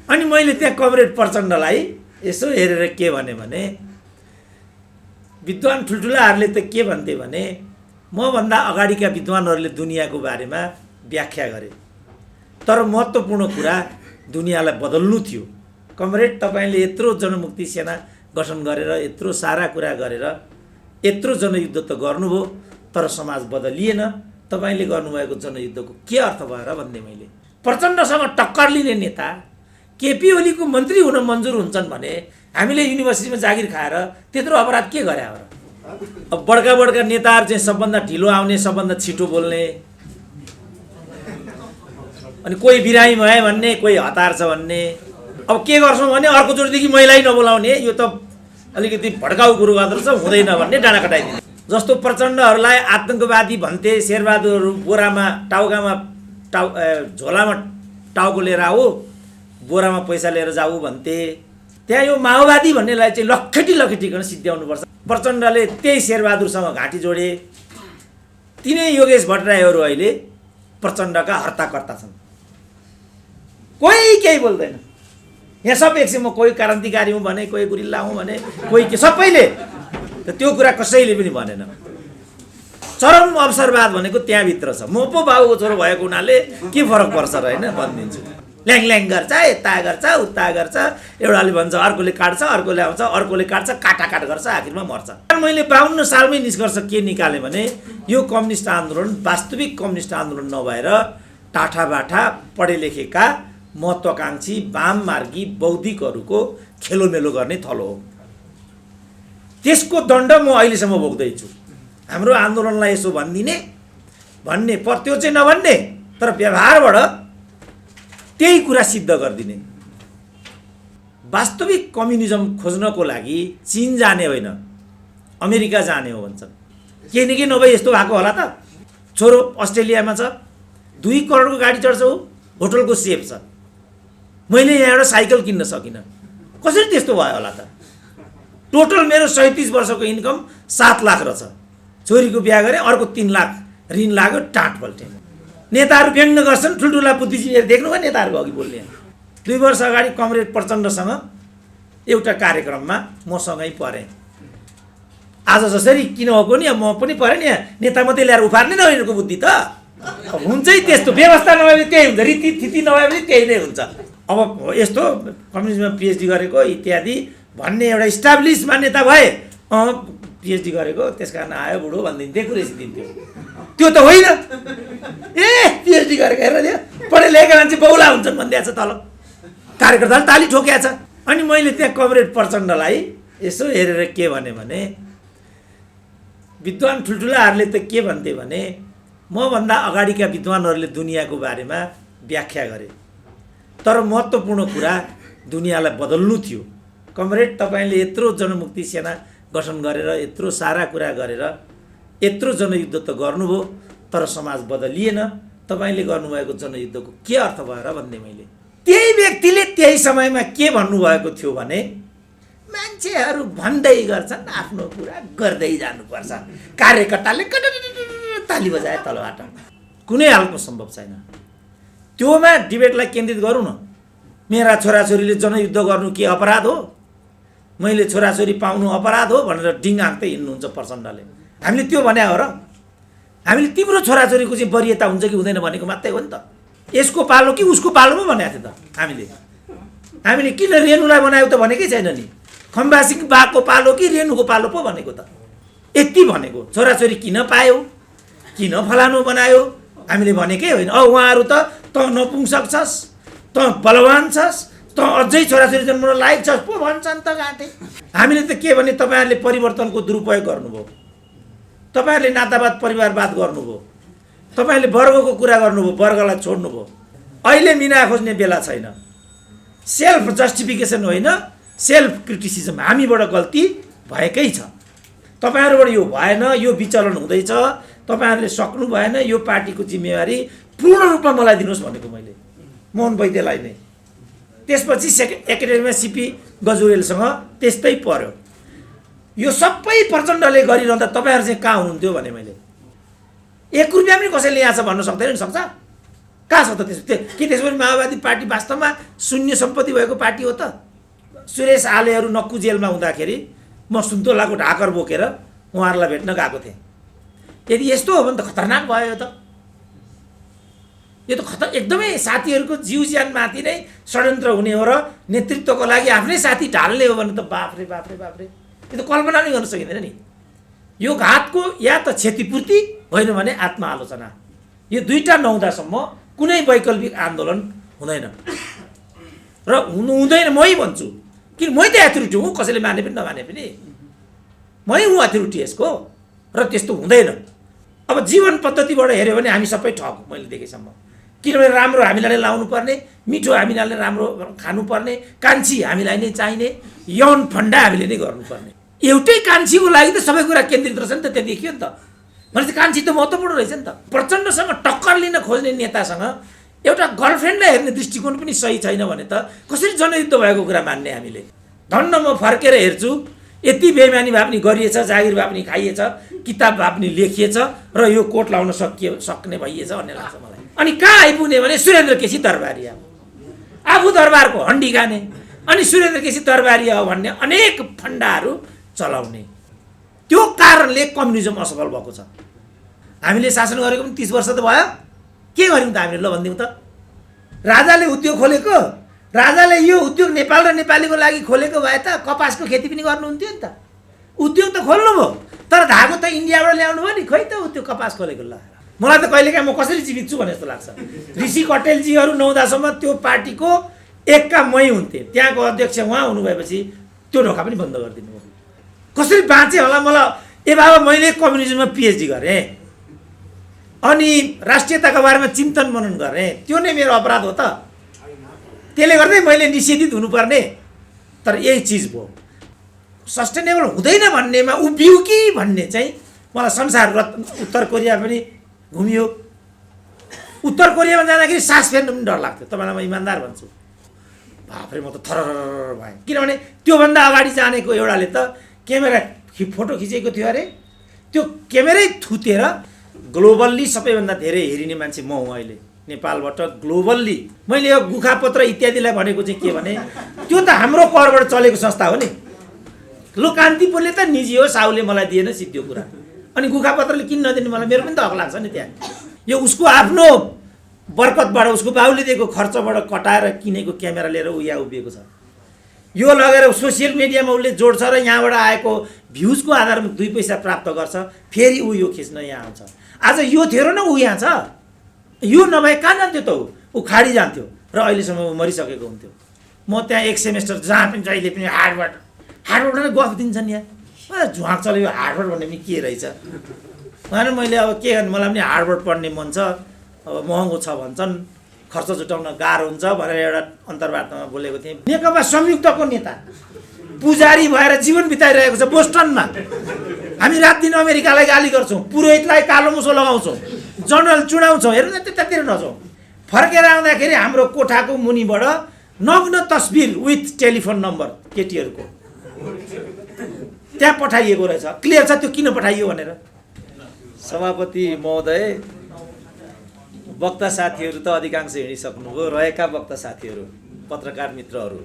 अनि मैले त्यहाँ कमरेड प्रचण्डलाई यसो हेरेर के भने विद्वान ठुल्ठुलाहरूले त के भन्थे भने मभन्दा अगाडिका विद्वानहरूले दुनियाँको बारेमा व्याख्या गरे, तर महत्त्वपूर्ण कुरा दुनियाँलाई बदल्नु थियो। कमरेड, तपाईँले यत्रो जनमुक्ति सेना गठन गरेर यत्रो सारा कुरा गरेर यत्रो जनयुद्ध त गर्नुभयो, तर समाज बदलिएन। तपाईँले गर्नुभएको जनयुद्धको के अर्थ भयो र भन्ने मैले प्रचण्डसँग टक्कर लिने नेता केपी ओलीको मन्त्री हुन मन्जुर हुन्छन् भने हामीले युनिभर्सिटीमा जागिर खाएर त्यत्रो अपराध के गरे हो र? अब बडका बडका नेताहरू चाहिँ सबभन्दा ढिलो आउने, सबभन्दा छिटो बोल्ने, अनि कोही बिरामी भयो भन्ने, कोही हतार छ भन्ने। अब के गर्छौँ भने अर्कोचोटिदेखि महिलाई नबोलाउने, यो त अलिकति भड्काउ कुरो गर्दो रहेछ, हुँदैन भन्ने डाँडा कटाइदिने। जस्तो प्रचण्डहरूलाई आतङ्कवादी भन्थे, शेरबहादुरहरू बोरामा टाउकामा झोलामा टाउको लिएर आऊ, बोरामा पैसा लिएर जाऊ भन्थे। त्यहाँ यो माओवादी भन्नेलाई चाहिँ लखेटिकन सिद्ध्याउनुपर्छ। प्रचण्डले त्यही शेरबहादुरसँग घाँटी जोडे। तिनै योगेश भट्टराईहरू अहिले प्रचण्डका हर्ताकर्ता छन्। कोही केही बोल्दैन। यहाँ सब एकछिन म कोही क्रान्तिकारी हुँ भने, कोही गुरिल्ला हुँ भने, कोही के, सबैले त्यो कुरा कसैले पनि भनेन। चरम अवसरवाद भनेको त्यहाँभित्र छ। म पो बाबुको छोरो भएको हुनाले के फरक पर्छ र होइन भनिदिन्छु। ल्याङ गर्छ, यता गर्छ, उता गर्छ, एउटाले भन्छ, अर्कोले काट्छ, अर्कोले आउँछ, अर्कोले काट्छ, काटाकाट गर्छ, आखिरमा मर्छ। मैले 52 सालमै निष्कर्ष के निकालेँ भने यो कम्युनिस्ट आन्दोलन वास्तविक कम्युनिस्ट आन्दोलन नभएर टाठाबाठा पढे लेखेका महत्त्वाकांक्षी वाममार्गी बौद्धिकहरूको खेलोमेलो गर्ने थलो हो। त्यसको दण्ड म अहिलेसम्म भोग्दैछु। हाम्रो आन्दोलनलाई यसो भन्ने त्यो चाहिँ नभन्ने, तर व्यवहारबाट त्यही कुरा सिद्ध गरिदिने। वास्तविक कम्युनिजम खोज्नको लागि चीन जाने होइन, अमेरिका जाने हो भन्छन्। केही न केही नभए यस्तो भएको होला त। छोरो अस्ट्रेलियामा छ, 2 करोडको गाडी चढ्छ, होटलको सेफ छ। मैले यहाँ एउटा साइकल किन्न सकिनँ, कसरी त्यस्तो भयो होला त? टोटल मेरो 37 वर्षको इन्कम 7 लाख रहेछ। छोरीको बिहा गरेँ, अर्को 3 लाख ऋण लाग्यो, टाँट पल्टे। नेताहरू व्यङ्ग गर्छन्, ठुल्ठुला बुद्धिजीवीहरू देख्नुभयो नेताहरूको अघि बोल्ने। 2 वर्ष अगाडि कमरेड प्रचण्डसँग एउटा कार्यक्रममा मसँगै परेँ। आज जसरी किन हो नि, म पनि परेँ नि। नेता मात्रै ल्याएर उफार्ने न यिनीहरूको बुद्धि त हुन्छ त्यस्तो। व्यवस्था नभए पनि त्यही हुन्छ, रीतिथिति नभए पनि त्यही नै हुन्छ। अब यस्तो कम्युनिजममा पिएचडी गरेको इत्यादि भन्ने एउटा इस्टाब्लिस मान्यता भए पिएचडी गरेको त्यस कारण आयो बुढो भनिदिन्थे, कुरेसी दिन्थ्यो। त्यो त होइन। पिएचडी गरेको हेरेर पढे लेखेका मान्छे बौला हुन्छन् भनिदिएको छ तल, कार्यकर्ताले ताली ठोकिया छ। अनि मैले त्यहाँ कमरेड प्रचण्डलाई यसो हेरेर के भने विद्वान ठुल्ठुलाहरूले त के भन्थे भने मभन्दा अगाडिका विद्वानहरूले दुनियाँको बारेमा व्याख्या गरे, तर महत्त्वपूर्ण कुरा दुनियाँलाई बदल्नु थियो। कमरेड, तपाईँले यत्रो जनमुक्ति सेना गठन गरेर यत्रो सारा कुरा गरेर यत्रो जनयुद्ध त गर्नुभयो, तर समाज बदलिएन। तपाईँले गर्नुभएको जनयुद्धको के अर्थ भयो र भन्ने मैले त्यही व्यक्तिले त्यही समयमा के भन्नुभएको थियो भने मान्छेहरू भन्दै गर्छन्, आफ्नो कुरा गर्दै जानुपर्छ। कार्यकर्ताले ताली बजाए तलबाट। कुनै हालतमा सम्भव छैन। त्योमा डिबेटलाई केन्द्रित गरौँ न। मेरा छोराछोरीले जनयुद्ध गर्नु के अपराध हो, मैले छोराछोरी पाउनु अपराध हो भनेर डिङ हाँक्दै हिँड्नुहुन्छ प्रचण्डले। हामीले त्यो भने हो र? हामीले तिम्रो छोराछोरीको चाहिँ वरियता हुन्छ कि हुँदैन भनेको मात्रै हो नि त। यसको पालो कि उसको पालोमा भनेको थियो त। हामीले किन रेणुलाई बनायो त भनेकै छैन नि। खम्बासिङ बाको पालो कि रेणुको पालो पो भनेको त। यति भनेको छोराछोरी किन पायो, किन फलानु बनायो हामीले भनेकै होइन। उहाँहरू त नपुंसक छस्, त बलवान छस्, त अझै छोराछोरी जन्मन लायक छस् पो भन्छन् त गाँठे। हामीले त के भने तपाईँहरूले परिवर्तनको दुरुपयोग गर्नुभयो, तपाईँहरूले नातावाद परिवारवाद गर्नुभयो, तपाईँहरूले वर्गको कुरा गर्नुभयो, वर्गलाई छोड्नुभयो। अहिले मिना खोज्ने बेला छैन। सेल्फ जस्टिफिकेसन होइन, सेल्फ क्रिटिसिजम। हामीबाट गल्ती भएकै छ, तपाईँहरूबाट यो भएन, यो विचलन हुँदैछ, तपाईँहरूले सक्नु भएन, यो पार्टीको जिम्मेवारी पूर्ण रूपमा मलाई दिनुहोस् भनेको मैले मोहन वैद्यलाई नै। त्यसपछि एकाडेमीमा सिपी गजुरेलसँग त्यस्तै पर्यो। यो सबै प्रचण्डले गरिरहँदा तपाईँहरू चाहिँ कहाँ हुनुहुन्थ्यो भने मैले 1 रुपियाँ पनि कसैले यहाँ छ भन्न सक्दैन नि? सक्छ? कहाँ छ त त्यसो? के त्यसो भने माओवादी पार्टी वास्तवमा शून्य सम्पत्ति भएको पार्टी हो त? सुरेश आलेहरू नक्कु जेलमा हुँदाखेरि म सुन्तोलाको ढाकर बोकेर उहाँहरूलाई भेट्न गएको थिएँ। यदि यस्तो हो भने त खतरनाक भयो त। यो त एकदमै साथीहरूको जीव ज्यानमाथि नै षड्यन्त्र हुने हो र नेतृत्वको लागि आफ्नै साथी ढाल्ने हो भने त बाफ्रे बाफ्रे बाफ्रे, यो त कल्पना नै गर्न सकिँदैन नि। यो घातको या त क्षतिपूर्ति होइन भने आत्मआलोचना, यो दुईटा नहुँदासम्म कुनै वैकल्पिक आन्दोलन हुँदैन र हुँदैन। मै भन्छु, किन मै त एथोरिटी हुँ, कसैले माने पनि नमाने पनि मै हुँ एथोरिटी यसको, र त्यस्तो हुँदैन। अब जीवन पद्धतिबाट हेऱ्यो भने हामी सबै ठग मैले देखेसम्म, किनभने राम्रो हामीलाई नै लाउनु पर्ने, मिठो हामीलाई नै राम्रो खानुपर्ने, कान्छी हामीलाई नै चाहिने, यौन फन्डा हामीले नै गर्नुपर्ने। एउटै कान्छीको लागि त सबै कुरा केन्द्रित रहेछ नि त, त्यहाँ देखियो नि त। भनेपछि कान्छी त महत्त्वपूर्ण रहेछ नि त। प्रचण्डसँग टक्कर लिन खोज्ने नेतासँग एउटा गर्लफ्रेन्डलाई हेर्ने दृष्टिकोण पनि सही छैन भने त कसरी जनयुद्ध भएको कुरा मान्ने हामीले? धन्न म फर्केर हेर्छु, यति बेइमानी भए पनि गरिएछ, जागिर भए पनि खाइएछ, किताब भए पनि लेखिएछ र यो कोट लाउन सक्ने भइएछ भन्ने लाग्छ मलाई। अनि कहाँ आइपुग्ने भने सुरेन्द्र केसी दरबारिया, आफू दरबारको हन्डी खाने, अनि सुरेन्द्र केसी दरबारिया हो भन्ने अनेक फन्डाहरू चलाउने। त्यो कारणले कम्युनिजम असफल भएको छ। हामीले शासन गरेको पनि 30 वर्ष त भयो, के गर्यौँ त हामीले? ल भनिदिउँ त। राजाले उद्योग खोलेको, राजाले यो उद्योग नेपाल र नेपालीको लागि खोलेको भए त कपासको खेती पनि गर्नुहुन्थ्यो नि त। उद्योग त खोल्नुभयो, तर धागो त इन्डियाबाट ल्याउनु भयो नि, खोइ त उद्योग कपास खोलेको। ल मलाई त कहिलेकाहीँ म कसरी जीवित छु भने जस्तो लाग्छ। ऋषि कटेलजीहरू नहुँदासम्म त्यो पार्टीको एकका मै हुन्थे, त्यहाँको अध्यक्ष उहाँ हुनुभएपछि त्यो ढोका पनि बन्द गरिदिनु भयो। कसरी बाँचेँ होला? मलाई ए बाबा मैले कम्युनिजममा पिएचडी गरेँ अनि राष्ट्रियताको बारेमा चिन्तन मनन गरेँ, त्यो नै मेरो अपराध हो त? त्यसले गर्दै मैले निषेधित हुनुपर्ने? तर यही चिज भयो, सस्टेनेबल हुँदैन भन्नेमा उभियो कि भन्ने चाहिँ मलाई संसार उत्तर कोरिया पनि घुमियो। उत्तर कोरियामा जाँदाखेरि सास फेर्नु पनि डर लाग्थ्यो, तपाईँलाई म इमान्दार भन्छु। बाफ्रे म त थरर भएँ, किनभने त्योभन्दा अगाडि जानेको एउटाले त क्यामेरा फोटो खिचेको थियो अरे, त्यो क्यामेरै थुतेर ग्लोबल्ली सबैभन्दा धेरै हेरिने मान्छे म हुँ अहिले नेपालबाट ग्लोबल्ली। मैले यो गुखापत्र इत्यादिलाई भनेको चाहिँ के भने त्यो त हाम्रो करबाट चलेको संस्था हो नि। लो कान्तिपुरले त निजी हो, साउले मलाई दिएन सिद्धो कुरा, अनि गुखापत्रले किन नदिने? मलाई मेरो पनि त हक लाग्छ नि त्यहाँ। यो उसको आफ्नो बरकतबाट, उसको बाउले दिएको खर्चबाट कटाएर किनेको क्यामेरा लिएर ऊ यहाँ उभिएको छ। यो लगेर सोसियल मिडियामा उसले जोड्छ र यहाँबाट आएको भ्युजको आधारमा 2 पैसा प्राप्त गर्छ, फेरि ऊ यो खिच्न यहाँ आउँछ। आज यो थियो र न ऊ यहाँ छ, यो नभए कहाँ जान्थ्यो त? ऊ खाडी जान्थ्यो र अहिलेसम्म ऊ मरिसकेको हुन्थ्यो। म त्यहाँ 1 सेमेस्टर जहाँ पनि जहिले पनि हार्डवर्ड नै गफ दिन्छन् यहाँ, झुवाक चल्यो हार्डवर्ड भन्ने पनि के रहेछ भनेर मैले अब के गर्नु, मलाई पनि हार्डवर्ड पढ्ने मन छ, अब महँगो छ भन्छन्, खर्च जुटाउन गाह्रो हुन्छ भनेर एउटा अन्तर्वार्तामा बोलेको थिएँ। नेकपा संयुक्तको नेता पुजारी भएर जीवन बिताइरहेको छ बोस्टनमा। हामी रात दिन अमेरिकालाई गाली गर्छौँ, पुरोहितलाई कालो मुसो लगाउँछौँ, जनरल चुडाउँछौँ, हेर्नु न त्यतातिर नजाउँ। फर्केर आउँदाखेरि हाम्रो कोठाको मुनिबाट नग्न तस्बिर विथ टेलिफोन नम्बर केटीहरूको त्यहाँ पठाइएको रहेछ। क्लियर छ त्यो किन पठाइयो भनेर। सभापति महोदय, वक्ता साथीहरू त अधिकांश हिँडिसक्नुभयो, रहेका वक्ता साथीहरू, पत्रकार मित्रहरू,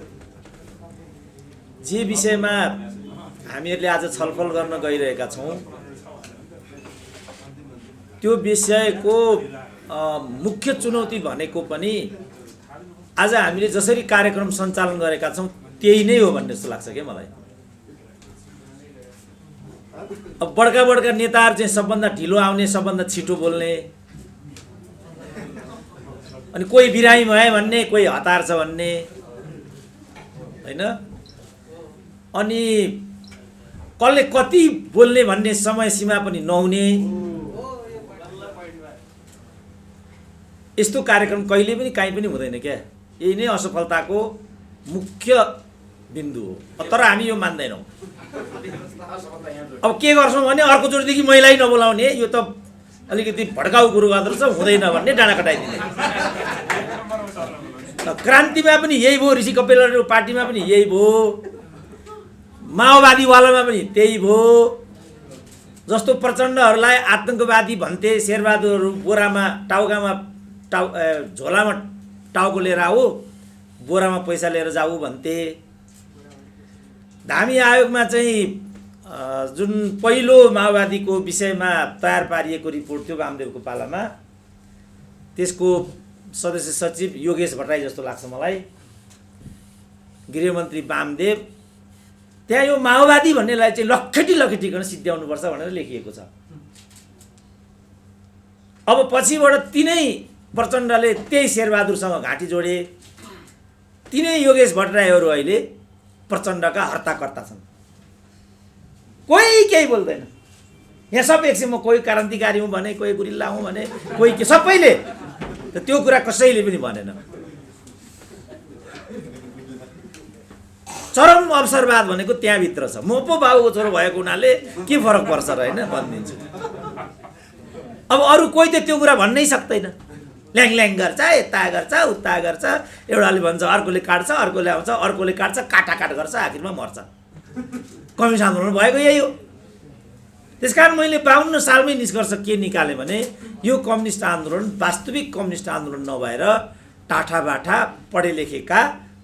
जे विषयमा हामीहरूले आज छलफल गर्न गइरहेका छौँ त्यो विषयको मुख्य चुनौती भनेको पनि आज हामीले जसरी कार्यक्रम सञ्चालन गरेका छौँ त्यही नै हो भन्ने जस्तो लाग्छ क्या मलाई। अब बडका बडका नेताहरू चाहिँ सबभन्दा ढिलो आउने, सबभन्दा छिटो बोल्ने, अनि कोही बिरामी भयो भन्ने, कोही हतार छ भन्ने हैन, अनि कसले कति बोल्ने भन्ने समय सीमा पनि नहुने, यस्तो कार्यक्रम कहिले पनि काहीँ पनि हुँदैन क्या। यही नै असफलताको मुख्य बिन्दु हो। तर हामी यो मान्दैनौँ। अब के गर्छौँ भने अर्कोचोटिदेखि महिलाई नबोलाउने, यो त अलिकति भड्काउ कुरो गर्दो रहेछ, हुँदैन भन्ने डाँडा कटाइदिने। क्रान्तिमा पनि यही भयो, ऋषि कपिलको पार्टीमा पनि यही भयो, माओवादीवालामा पनि त्यही भयो। जस्तो प्रचण्डहरूलाई आतङ्कवादी भन्थे, शेरबहादुरहरू बोरामा टाउकामा झोलामा टाउको लिएर आऊ, बोरामा पैसा लिएर जाऊ भन्थे। धामी आयोगमा चाहिँ जुन पहिलो माओवादीको विषयमा तयार पारिएको रिपोर्ट थियो वामदेवको पालामा, त्यसको सदस्य सचिव योगेश भट्टराई जस्तो लाग्छ मलाई, गृहमन्त्री वामदेव, त्यहाँ यो माओवादी भन्नेलाई चाहिँ लखेटिकन सिद्ध्याउनुपर्छ भनेर लेखिएको छ। अब पछिबाट तिनै प्रचण्डले त्यही शेरबहादुरसँग घाँटी जोडे, तिनै योगेश भट्टराईहरू अहिले प्रचण्डका हर्ताकर्ता छन्। कोही केही बोल्दैन। यहाँ सब एकछिन म कोही क्रान्तिकारी हुँ भने, कोही गुरिल्ला हुँ भने, कोही के, सबैले त्यो कुरा कसैले पनि भनेन। चरम अवसरवाद भनेको त्यहाँभित्र छ। म पो बाबुको छोरो भएको हुनाले के फरक पर्छ र होइन भनिदिन्छु। अब अरू कोही त त्यो कुरा भन्नै सक्दैन। ल्याङ गर्छ, यता गर्छ, उता गर्छ, एउटाले भन्छ, अर्कोले काट्छ, अर्कोले आउँछ, अर्कोले काट्छ, काटाकाट गर्छ, आखिरमा मर्छ। कम्युनिस्ट आन्दोलन भएको यही हो। त्यसकारण मैले 52 सालमै निष्कर्ष के निकालेँ भने यो कम्युनिस्ट आन्दोलन वास्तविक कम्युनिस्ट आन्दोलन नभएर टाठाबाठा पढे लेखेका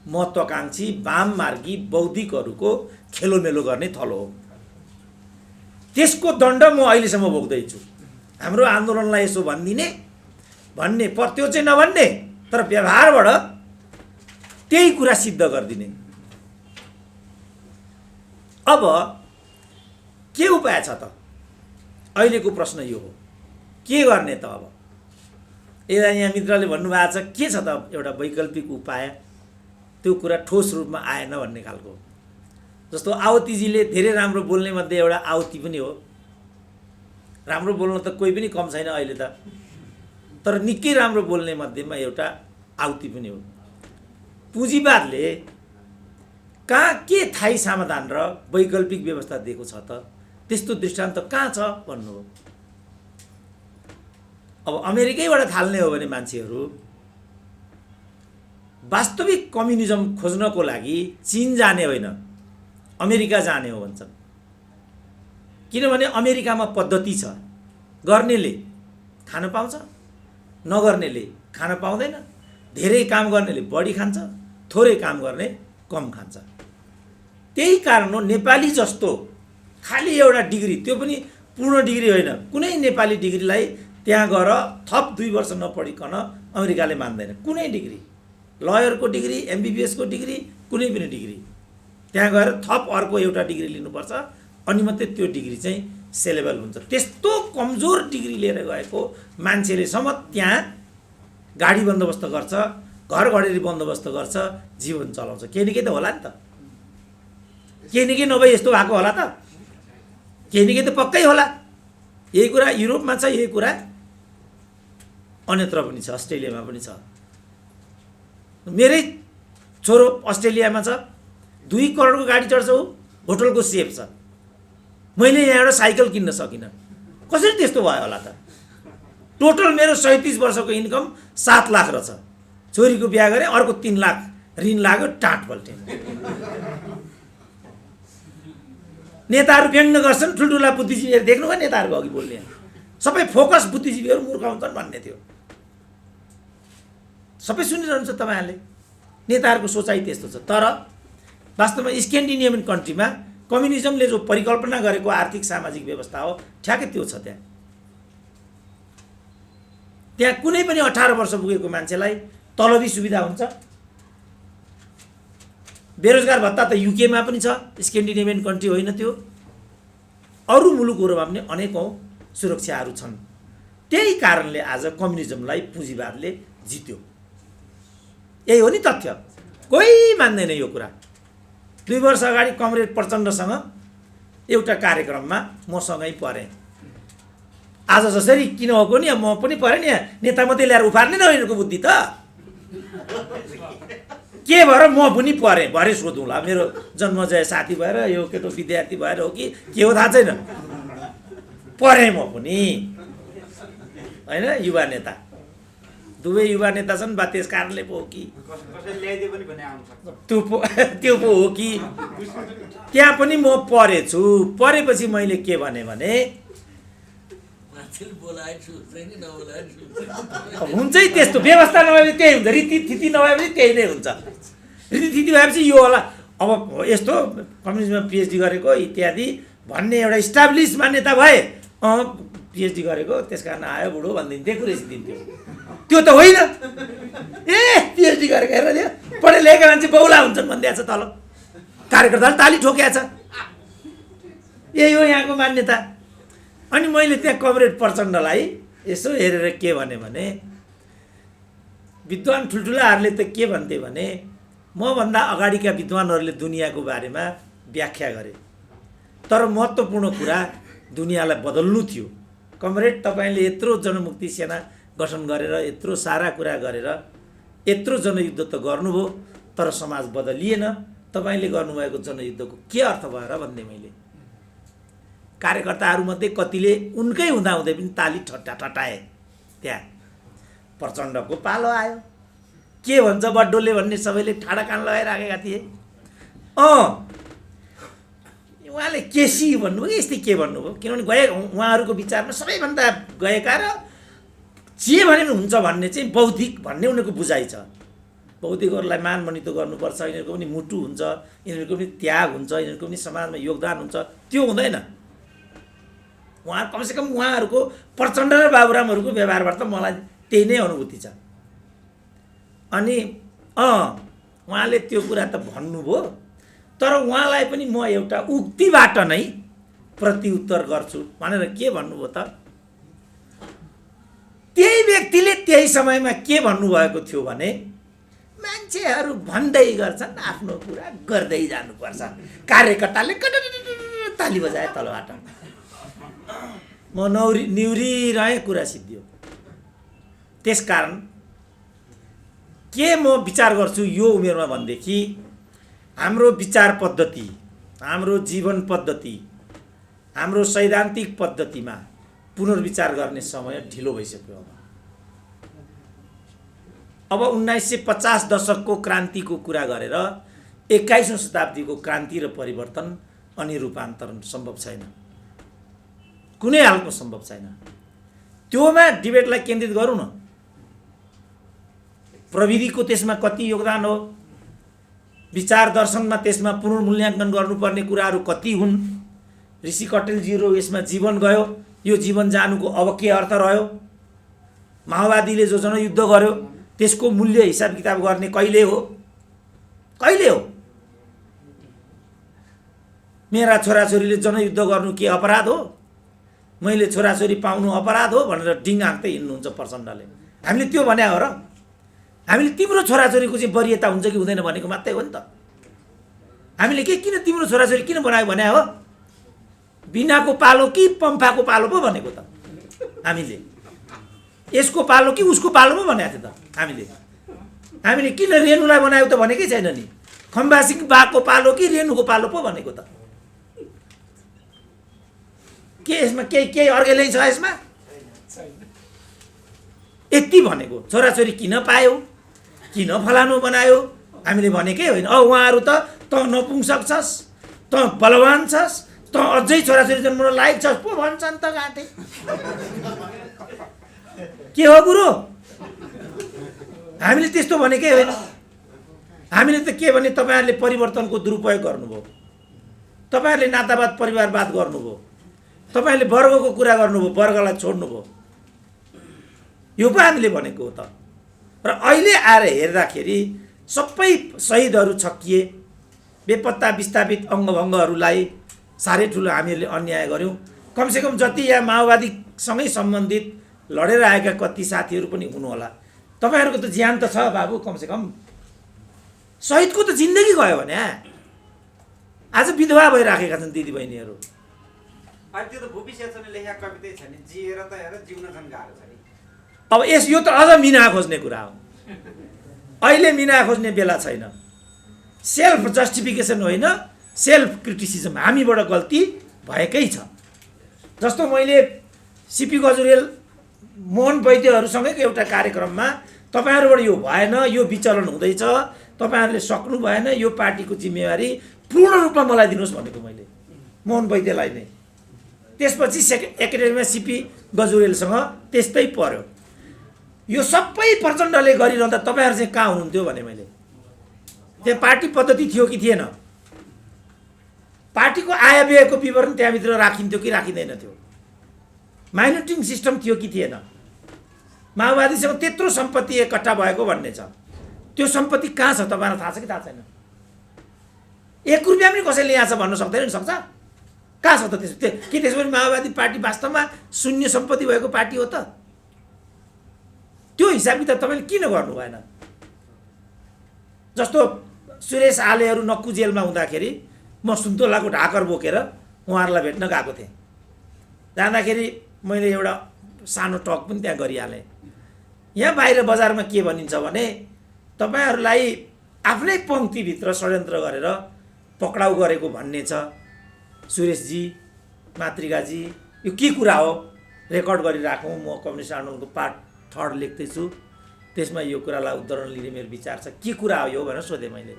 महत्त्वाकांक्षी वाममार्गी बौद्धिकहरूको खेलोमेलो गर्ने थलो हो। त्यसको दण्ड म अहिलेसम्म भोग्दैछु। हाम्रो आन्दोलनलाई यसो भन्ने त्यो चाहिँ नभन्ने, तर व्यवहारबाट त्यही कुरा सिद्ध गरिदिने। अब के उपाय छ त? अहिलेको प्रश्न यो हो, के गर्ने त? अब यहाँ मित्रले भन्नुभएको छ के छ त एउटा वैकल्पिक उपाय, त्यो कुरा ठोस रूपमा आएन भन्ने खालको। जस्तो आवतीजीले धेरै राम्रो बोल्ने मध्ये एउटा आवती पनि हो। राम्रो बोल्न त कोही पनि कम छैन अहिले त, तर निकै राम्रो बोल्ने मध्येमा एउटा आवती पनि हो। पुँजीवादले कहाँ के थाई समाधान र वैकल्पिक व्यवस्था दिएको छ त? त्यस्तो दृष्टान्त कहाँ छ भन्नु हो। अब अमेरिकैबाट थाल्ने हो भने मान्छेहरू वास्तविक कम्युनिजम खोज्नको लागि चीन जाने होइन, अमेरिका जाने हो भन्छन्। किनभने अमेरिकामा पद्धति छ, गर्नेले खान पाउँछ, नगर्नेले खान पाउँदैन, धेरै काम गर्नेले बढी खान्छ, थोरै काम गर्ने कम खान्छ। त्यही कारण हो नेपाली जस्तो खालि एउटा डिग्री, त्यो पनि पूर्ण डिग्री होइन, कुनै नेपाली डिग्रीलाई त्यहाँ गएर थप 2 वर्ष नपढिकन अमेरिकाले मान्दैन। कुनै डिग्री, लयरको डिग्री, एमबिबिएसको डिग्री, कुनै पनि डिग्री, त्यहाँ गएर थप अर्को एउटा डिग्री लिनुपर्छ, अनि मात्रै त्यो डिग्री चाहिँ सेलेबल हुन्छ। त्यस्तो कमजोर डिग्री लिएर गएको मान्छेले सम्म त्यहाँ गाडी बन्दोबस्त गर्छ, घर घडेरी बन्दोबस्त गर्छ, जीवन चलाउँछ। केही न केही त होला नि त, केही न केही नभए यस्तो भएको होला त, केही न केही त पक्कै होला। यही कुरा युरोपमा छ, यही कुरा अन्यत्र पनि छ, अस्ट्रेलियामा पनि छ। मेरै छोरो अस्ट्रेलियामा छ, 2 करोडको गाडी चढ्छ, ऊ होटलको सेफ छ। मैले यहाँ एउटा साइकल किन्न सकिनँ, कसरी त्यस्तो भयो होला त? टोटल मेरो 37 वर्षको इन्कम 7 लाख रहेछ, छोरीको बिहा गरेँ, अर्को 3 लाख ऋण लाग्यो, टाँट पल्टे। नेताहरू व्यङ्ग गर्छन्, ठुल्ठुला बुद्धिजीवीहरू देख्नुभयो नेताहरूको अघि बोल्ने, सबै फोकस बुद्धिजीवीहरू मूर्ख हुन्छन् भन्ने थियो। सबै सुनिरहन्छ तपाईँहरूले, नेताहरूको सोचाइ त्यस्तो छ। तर वास्तवमा स्क्यान्डिनेभियन कन्ट्रीमा कम्युनिजमले जो परिकल्पना गरेको आर्थिक सामाजिक व्यवस्था हो, ठ्याक्कै त्यो छ। त्यहाँ कुनै पनि 18 वर्ष पुगेको मान्छेलाई तलबी सुविधा हुन्छ। बेरोजगार भत्ता त युकेमा पनि छ, स्क्यान्डिनेभियन कन्ट्री होइन त्यो, अरू मुलुकहरूमा पनि अनेकौँ सुरक्षाहरू छन्। त्यही कारणले आज कम्युनिजमलाई पुँजीवादले जित्यो। यही हो नि तथ्य, कोही मान्दैन यो कुरा। 2 वर्ष अगाडि कमरेड प्रचण्डसँग एउटा कार्यक्रममा मसँगै परेँ। आज जसरी किन हो नि, म पनि परेँ नि, नेता मात्रै ल्याएर उफार्ने न यिनीहरूको बुद्धि त के भएर म पनि परेँ। भरे सोधौँला, मेरो जन्मजय साथी भएर, यो केटो विद्यार्थी भएर हो कि के हो थाहा छैन, परेँ म पनि होइन। युवा नेता, दुवै युवा नेता छन् बा, त्यस कारणले पो हो कि त्यो पो हो कि त्यहाँ पनि म परेछु। परेपछि मैले के भने हुन्छै त्यस्तो व्यवस्था नभए त्यही हुन्छ, रीतिथिति नभए पनि त्यही नै हुन्छ। रीतिथिति भएपछि यो होला। अब यस्तो कम्युनिजममा पिएचडी गरेको इत्यादि भन्ने एउटा इस्टाब्लिस मान्यता भए पिएचडी गरेको त्यस कारण आयो बुढो भनिदिन्थे, कुरेसी दिन्थ्यो। त्यो त होइन। पिएचडी गरेको हेर त्यो पढे लेखेका मान्छे बौला हुन्छन् भनिदिएको छ, तल कार्यकर्ताले ताली ठोकिया छ। यही हो यहाँको मान्यता। अनि मैले त्यहाँ कमरेड प्रचण्डलाई यसो हेरेर के भने विद्वान ठुल्ठुलाहरूले त के भन्थे भने मभन्दा अगाडिका विद्वानहरूले दुनियाँको बारेमा व्याख्या गरे, तर महत्त्वपूर्ण कुरा दुनियाँलाई बदल्नु थियो। कमरेड, तपाईँले यत्रो जनमुक्ति सेना गठन गरेर यत्रो सारा कुरा गरेर यत्रो जनयुद्ध त गर्नुभयो, तर समाज बदलिएन। तपाईँले गर्नुभएको जनयुद्धको के अर्थ भयो र भन्ने मैले कार्यकर्ताहरूमध्ये कतिले उनकै हुँदाहुँदै पनि ताली ठट्टाए। त्यहाँ प्रचण्डको पालो आयो। के भन्छ बड्डोले भन्ने सबैले ठाडा कान लगाइराखेका थिए। उहाँले केसी भन्नुभयो कि यस्तै के भन्नुभयो, किनभने उहाँहरूको विचारमा सबैभन्दा गएका र जे भने पनि हुन्छ भन्ने चाहिँ बौद्धिक भन्ने उनीहरूको बुझाइ छ। बौद्धिकहरूलाई मानमनी त गर्नुपर्छ, यिनीहरूको पनि मुटु हुन्छ, यिनीहरूको पनि त्याग हुन्छ, यिनीहरूको पनि समाजमा योगदान हुन्छ। त्यो हुँदैन। उहाँ कमसेकम उहाँहरूको प्रचण्ड र बाबुरामहरूको व्यवहारबाट त मलाई त्यही नै अनुभूति छ। अनि उहाँले त्यो कुरा त भन्नुभयो, तर उहाँलाई पनि म एउटा उक्तिबाट नै प्रतिउत्तर गर्छु भनेर के भन्नुभयो त, त्यही व्यक्तिले त्यही समयमा के भन्नुभएको थियो भने मान्छेहरू भन्दै गर्छन्, आफ्नो कुरा गर्दै जानुपर्छ। कार्यकर्ताले ताली बजाए तलबाट। म निहुरिरहेँ, कुरा सिद्धियो। त्यसकारण के म विचार गर्छु यो उमेरमा भनेदेखि हाम्रो विचार पद्धति, हाम्रो जीवन पद्धति, हाम्रो सैद्धान्तिक पद्धतिमा पुनर्विचार गर्ने समय ढिलो भइसक्यो। अब 1950 दशकको क्रान्तिको कुरा गरेर 21औं शताब्दीको क्रान्ति र परिवर्तन अनि रूपान्तरण सम्भव छैन, कुनै हालको सम्भव छैन। त्योमा डिबेटलाई केन्द्रित गरौँ न। प्रविधिको त्यसमा कति योगदान हो, विचार दर्शनमा त्यसमा पुनर्मूल्याङ्कन गर्नुपर्ने कुराहरू कति हुन्, ऋषि कटेलजीहरू यसमा जीवन गयो, यो जीवन जानुको अब के अर्थ रह्यो, माओवादीले जो जनयुद्ध गर्यो त्यसको मूल्य हिसाब किताब गर्ने कहिले हो, कहिले हो? मेरा छोराछोरीले जनयुद्ध गर्नु के अपराध हो, मैले छोराछोरी पाउनु अपराध हो भनेर डिङ हाँक्दै हिँड्नुहुन्छ प्रचण्डले। हामीले त्यो भने हो र? हामीले तिम्रो छोराछोरीको चाहिँ वरियता हुन्छ कि हुँदैन भनेको मात्रै हो नि त। हामीले किन तिम्रो छोराछोरी किन बनायो भने हो, बिनाको पालो कि पम्फाको पालो पो भनेको त हामीले, यसको पालो कि उसको पालो पो भनेको थियो त हामीले किन रेणुलाई बनायो त भनेकै छैन नि, खम्बासिङ बाको पालो कि रेणुको पालो पो भनेको त। के यसमा केही अर्गेलै छ यसमा? यति भनेको छोराछोरी किन पायो, किन फलानु बनायो हामीले भनेकै होइन। उहाँहरू त नपुंसक छस्, त बलवान छस्, त अझै छोराछोरी जन्माउन लायक छस् पो भन्छन् त गाँठे। के हो कुरो? हामीले त्यस्तो भनेकै होइन। हामीले त के भने तपाईँहरूले परिवर्तनको दुरुपयोग गर्नुभयो, तपाईँहरूले नातावाद परिवारवाद गर्नुभयो, तपाईँहरूले वर्गको कुरा गर्नुभयो, वर्गलाई छोड्नुभयो। यो पो हामीले भनेको हो त। र अहिले आएर हेर्दाखेरि सबै शहीदहरू छक्किए, बेपत्ता विस्थापित अङ्गभङ्गहरूलाई साह्रै ठुलो हामीहरूले अन्याय गऱ्यौँ। कमसेकम जति यहाँ माओवादीसँगै सम्बन्धित लडेर आएका कति साथीहरू पनि हुनुहोला। तपाईँहरूको त ज्यान त छ बाबु, कमसेकम शहीदको त जिन्दगी गयो भने आज विधवा भइराखेका छन् दिदीबहिनीहरू। त्यो त भूपी सेचनले लेखेको कवितै छ नि, जिएर त हेर जिउन झन् गाह्रो छ नि। अब यो त अझ मिना खोज्ने कुरा हो। अहिले मिना खोज्ने बेला छैन। सेल्फ जस्टिफिकेसन होइन, सेल्फ क्रिटिसिजम। हामीबाट गल्ती भएकै छ। जस्तो मैले सिपी गजुरेल, मोहन वैद्यहरूसँगैको एउटा कार्यक्रममा तपाईँहरूबाट यो भएन, यो विचलन हुँदैछ, तपाईँहरूले सक्नु भएन, यो पार्टीको जिम्मेवारी पूर्ण रूपमा मलाई दिनुहोस् भनेको मैले मोहन वैद्यलाई नै। त्यसपछि एकाडेमीमा सिपी गजुरेलसँग त्यस्तै पर्यो। यो सबै प्रचण्डले गरिरहँदा तपाईँहरू चाहिँ कहाँ हुनुहुन्थ्यो भने मैले त्यहाँ पार्टी पद्धति थियो कि थिएन? पार्टीको आय व्ययको विवरण त्यहाँभित्र राखिन्थ्यो कि राखिँदैन थियो? माइनोरिटिङ सिस्टम थियो कि थिएन? माओवादीसँग त्यत्रो सम्पत्ति एकट्ठा भएको भन्ने छ, त्यो सम्पत्ति कहाँ छ तपाईँलाई थाहा छ कि थाहा छैन? 1 रुपियाँ पनि कसैले यहाँ छ भन्न सक्दैन नि? सक्छ? कहाँ छ त त्यसो? के त्यसो भने माओवादी पार्टी वास्तवमा शून्य सम्पत्ति भएको पार्टी हो त? त्यो हिसाब किताब तपाईँले किन गर्नु भएन? जस्तो सुरेश आलेहरू नक्कु जेलमा हुँदाखेरि म सुन्तोलाको ढाकर बोकेर उहाँहरूलाई भेट्न गएको थिएँ। जाँदाखेरि मैले एउटा सानो टक पनि त्यहाँ गरिहालेँ। यहाँ बाहिर बजारमा के भनिन्छ भने तपाईँहरूलाई आफ्नै पङ्क्तिभित्र षड्यन्त्र गरेर पक्राउ गरेको भन्ने छ। सुरेशजी, मातृकाजी, यो के कुरा हो? रेकर्ड गरिराखौँ, म कम्युनिस्ट आन्दोलनको पार्ट 3 लेख्दैछु, त्यसमा यो कुरालाई उद्धरण लिने मेरो विचार छ। के कुरा हो यो भनेर सोधेँ मैले।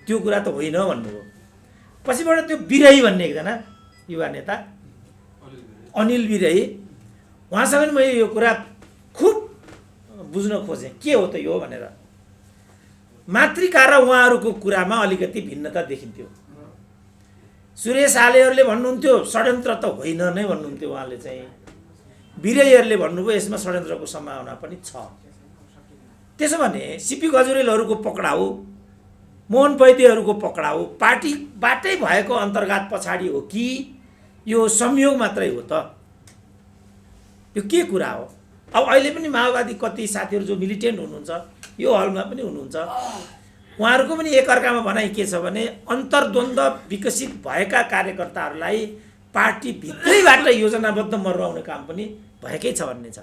त्यो कुरा त होइन भन्नुभयो। पछिबाट त्यो बिरही भन्ने एकजना युवा नेता अनिल बिरही, उहाँसँग पनि मैले यो कुरा खुब बुझ्न खोजेँ के हो त यो भनेर। मातृका र उहाँहरूको कुरामा अलिकति भिन्नता देखिन्थ्यो। सुरेश आलेहरूले भन्नुहुन्थ्यो षड्यन्त्र त होइन नै भन्नुहुन्थ्यो उहाँले चाहिँ। बिरहीहरूले भन्नुभयो यसमा षड्यन्त्रको सम्भावना पनि छ। त्यसो भने सिपी गजुरेलहरूको पक्राउ, मोहन वैद्यहरूको पक्राउ पार्टीबाटै भएको अन्तर्घात पछाडि हो कि यो संयोग मात्रै हो त? यो के कुरा हो? अब अहिले पनि माओवादी कति साथीहरू जो मिलिटेन्ट हुनुहुन्छ यो हलमा पनि हुनुहुन्छ, उहाँहरूको पनि एकअर्कामा भनाइ के छ भने अन्तर्द्वन्द्व विकसित भएका कार्यकर्ताहरूलाई पार्टीभित्रैबाट योजनाबद्ध मर्वाउने काम पनि भएकै छ भन्ने छ।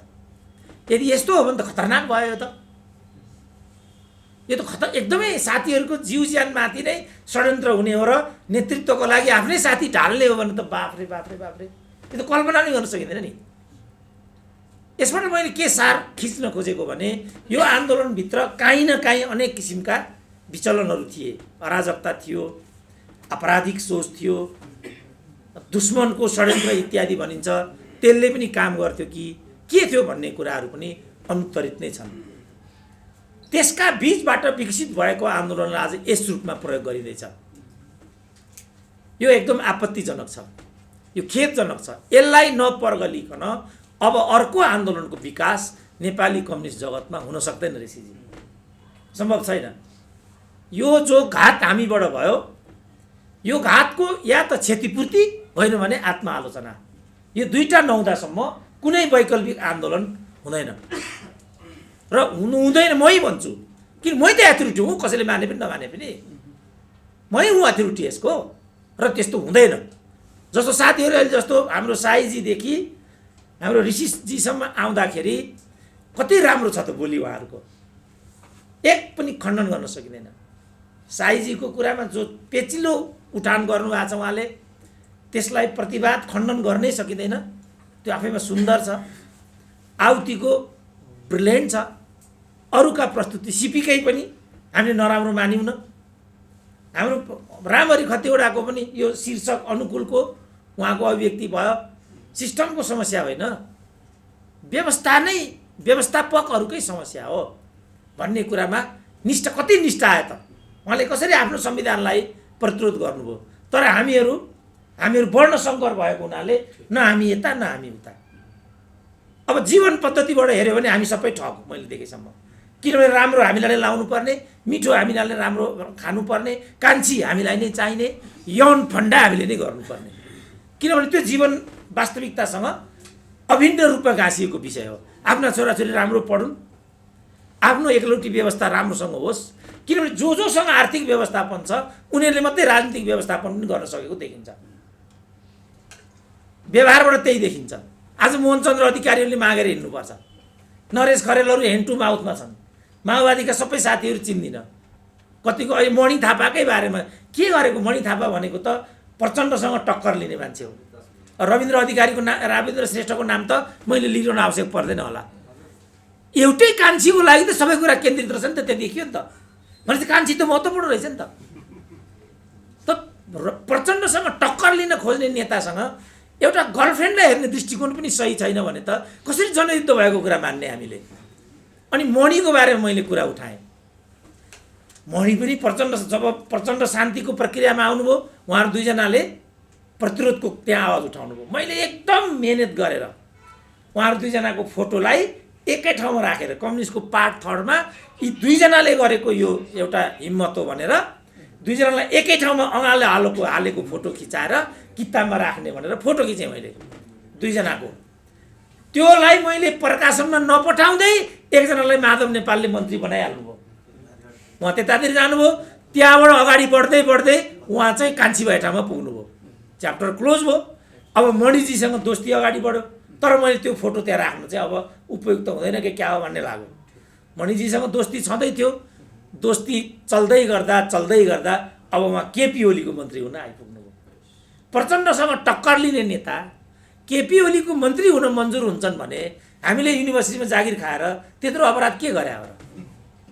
यदि यस्तो हो भने त खतरनाक भयो त। यो त एकदमै साथीहरूको जीव ज्यानमाथि नै षड्यन्त्र हुने हो र नेतृत्वको लागि आफ्नै साथी ढाल्ने हो भने त बाफ्रे बाफ्रे बाफ्रे, यो त कल्पना नै गर्न सकिँदैन नि। यसबाट मैले के सार खिच्न खोजेको भने यो आन्दोलनभित्र काहीँ न काहीँ अनेक किसिमका विचलनहरू थिए। अराजकता थियो, आपराधिक सोच थियो, दुश्मनको षड्यन्त्र इत्यादि भनिन्छ, त्यसले पनि काम गर्थ्यो कि के थियो भन्ने कुराहरू पनि अनुत्तरित नै छन्। त्यसका बीचबाट विकसित भएको आन्दोलनलाई आज यस रूपमा प्रयोग गरिँदैछ। यो एकदम आपत्तिजनक छ, यो खेदजनक छ। यसलाई नपरगलिकन अब अर्को आन्दोलनको विकास नेपाली कम्युनिस्ट जगतमा हुन सक्दैन ऋषिजी, सम्भव छैन। यो जो घात हामीबाट भयो, यो घातको या त क्षतिपूर्ति होइन भने आत्मआलोचना, यो दुईटा नहुँदासम्म कुनै वैकल्पिक आन्दोलन हुँदैन र हुँदैन। मै भन्छु कि मै त एथोरिटी हुँ, कसैले माने पनि नमाने पनि मै हुँ एथोरिटी यसको, र त्यस्तो हुँदैन। जस्तो साथीहरू अहिले जस्तो हाम्रो साईजीदेखि हाम्रो ऋषिजीसम्म आउँदाखेरि कति राम्रो छ त बोली उहाँहरूको, एक पनि खण्डन गर्न सकिँदैन। साईजीको कुरामा जो पेचिलो उठान गर्नुभएको छ उहाँले, त्यसलाई प्रतिवाद खण्डन गर्नै सकिँदैन। त्यो आफैमा सुन्दर छ, आउतीको ब्रिलियन्ट छ। अरूका प्रस्तुति सिपीकै पनि हामीले नराम्रो मान्यौँ न। हाम्रो रामहरि खतिवडाको पनि यो शीर्षक अनुकूलको उहाँको अभिव्यक्ति भयो। सिस्टमको समस्या होइन, व्यवस्था नै व्यवस्थापकहरूकै समस्या हो भन्ने कुरामा निष्ठा, कति निष्ठा आयो त? उहाँले कसरी आफ्नो संविधानलाई प्रतिरोध गर्नुभयो? तर हामीहरू वर्ण सङ्कर भएको हुनाले न हामी यता न हामी उता। अब जीवन पद्धतिबाट हेऱ्यो भने हामी सबै ठग मैले देखेसम्म। किनभने राम्रो हामीलाई नै लाउनु पर्ने, मिठो हामीलाई नै राम्रो खानुपर्ने, कान्छी हामीलाई नै चाहिने, यौन फन्डा हामीले नै गर्नुपर्ने। किनभने त्यो जीवन वास्तविकतासँग अभिन्न रूपमा गाँसिएको विषय हो। आफ्ना छोराछोरी राम्रो पढुन्, आफ्नो एकलौटी व्यवस्था राम्रोसँग होस्। किनभने जोसँग आर्थिक व्यवस्थापन छ उनीहरूले मात्रै राजनीतिक व्यवस्थापन पनि गर्न सकेको देखिन्छ। व्यवहारबाट त्यही देखिन्छ। आज मोहनचन्द्र अधिकारीहरूले मागेर हिँड्नुपर्छ, नरेश खरेलहरू ह्यान्ड टु माउथमा छन्। माओवादीका सबै साथीहरू चिन्दिनँ, कतिको अहिले मणि थापाकै बारेमा के गरेको? मणि थापा भनेको त प्रचण्डसँग टक्कर लिने मान्छे हो। रविन्द्र अधिकारीको रविन्द्र श्रेष्ठको नाम त मैले लिइरहनु आवश्यक पर्दैन होला। एउटै कान्छीको लागि त सबै कुरा केन्द्रित रहेछ नि त, त्यो देखियो नि त। भनेपछि कान्छी त महत्त्वपूर्ण रहेछ नि त। प्रचण्डसँग टक्कर लिन खोज्ने नेतासँग एउटा गर्लफ्रेन्डलाई हेर्ने दृष्टिकोण पनि सही छैन भने त कसरी जनयुद्ध भएको कुरा मान्ने हामीले। अनि मणिको बारेमा मैले कुरा उठाएँ। मणि पनि जब प्रचण्ड शान्तिको प्रक्रियामा आउनुभयो उहाँहरू दुईजनाले प्रतिरोधको त्यहाँ आवाज उठाउनु भयो। मैले एकदम मेहनत गरेर उहाँहरू दुईजनाको फोटोलाई एकै ठाउँमा राखेर कम्युनिस्टको पार्ट 3 मा यी दुईजनाले गरेको यो एउटा हिम्मत हो भनेर दुईजनालाई एकै ठाउँमा अँगाले हालेको फोटो खिचाएर किताबमा राख्ने भनेर फोटो खिचेँ मैले दुईजनाको। त्योलाई मैले प्रकाशनमा नपठाउँदै एकजनालाई माधव नेपालले मन्त्री बनाइहाल्नुभयो। उहाँ त्यतातिर जानुभयो, त्यहाँबाट अगाडि बढ्दै बढ्दै उहाँ चाहिँ कान्छी भाइठामा पुग्नुभयो। च्याप्टर क्लोज भयो। अब मणिजीसँग दोस्ती अगाडि बढ्यो, तर मैले त्यो फोटो त्यहाँ राख्नु चाहिँ अब उपयुक्त हुँदैन कि क्या हो भन्ने लाग्यो। मणिजीसँग दोस्ती छँदै थियो, दोस्ती चल्दै गर्दा अब उहाँ केपी ओलीको मन्त्री हुन आइपुग्नुभयो। प्रचण्डसँग टक्कर लिने नेता केपी ओलीको मन्त्री हुन मन्जुर हुन्छन् भने हामीले युनिभर्सिटीमा जागिर खाएर त्यत्रो अपराध के गरे हो र?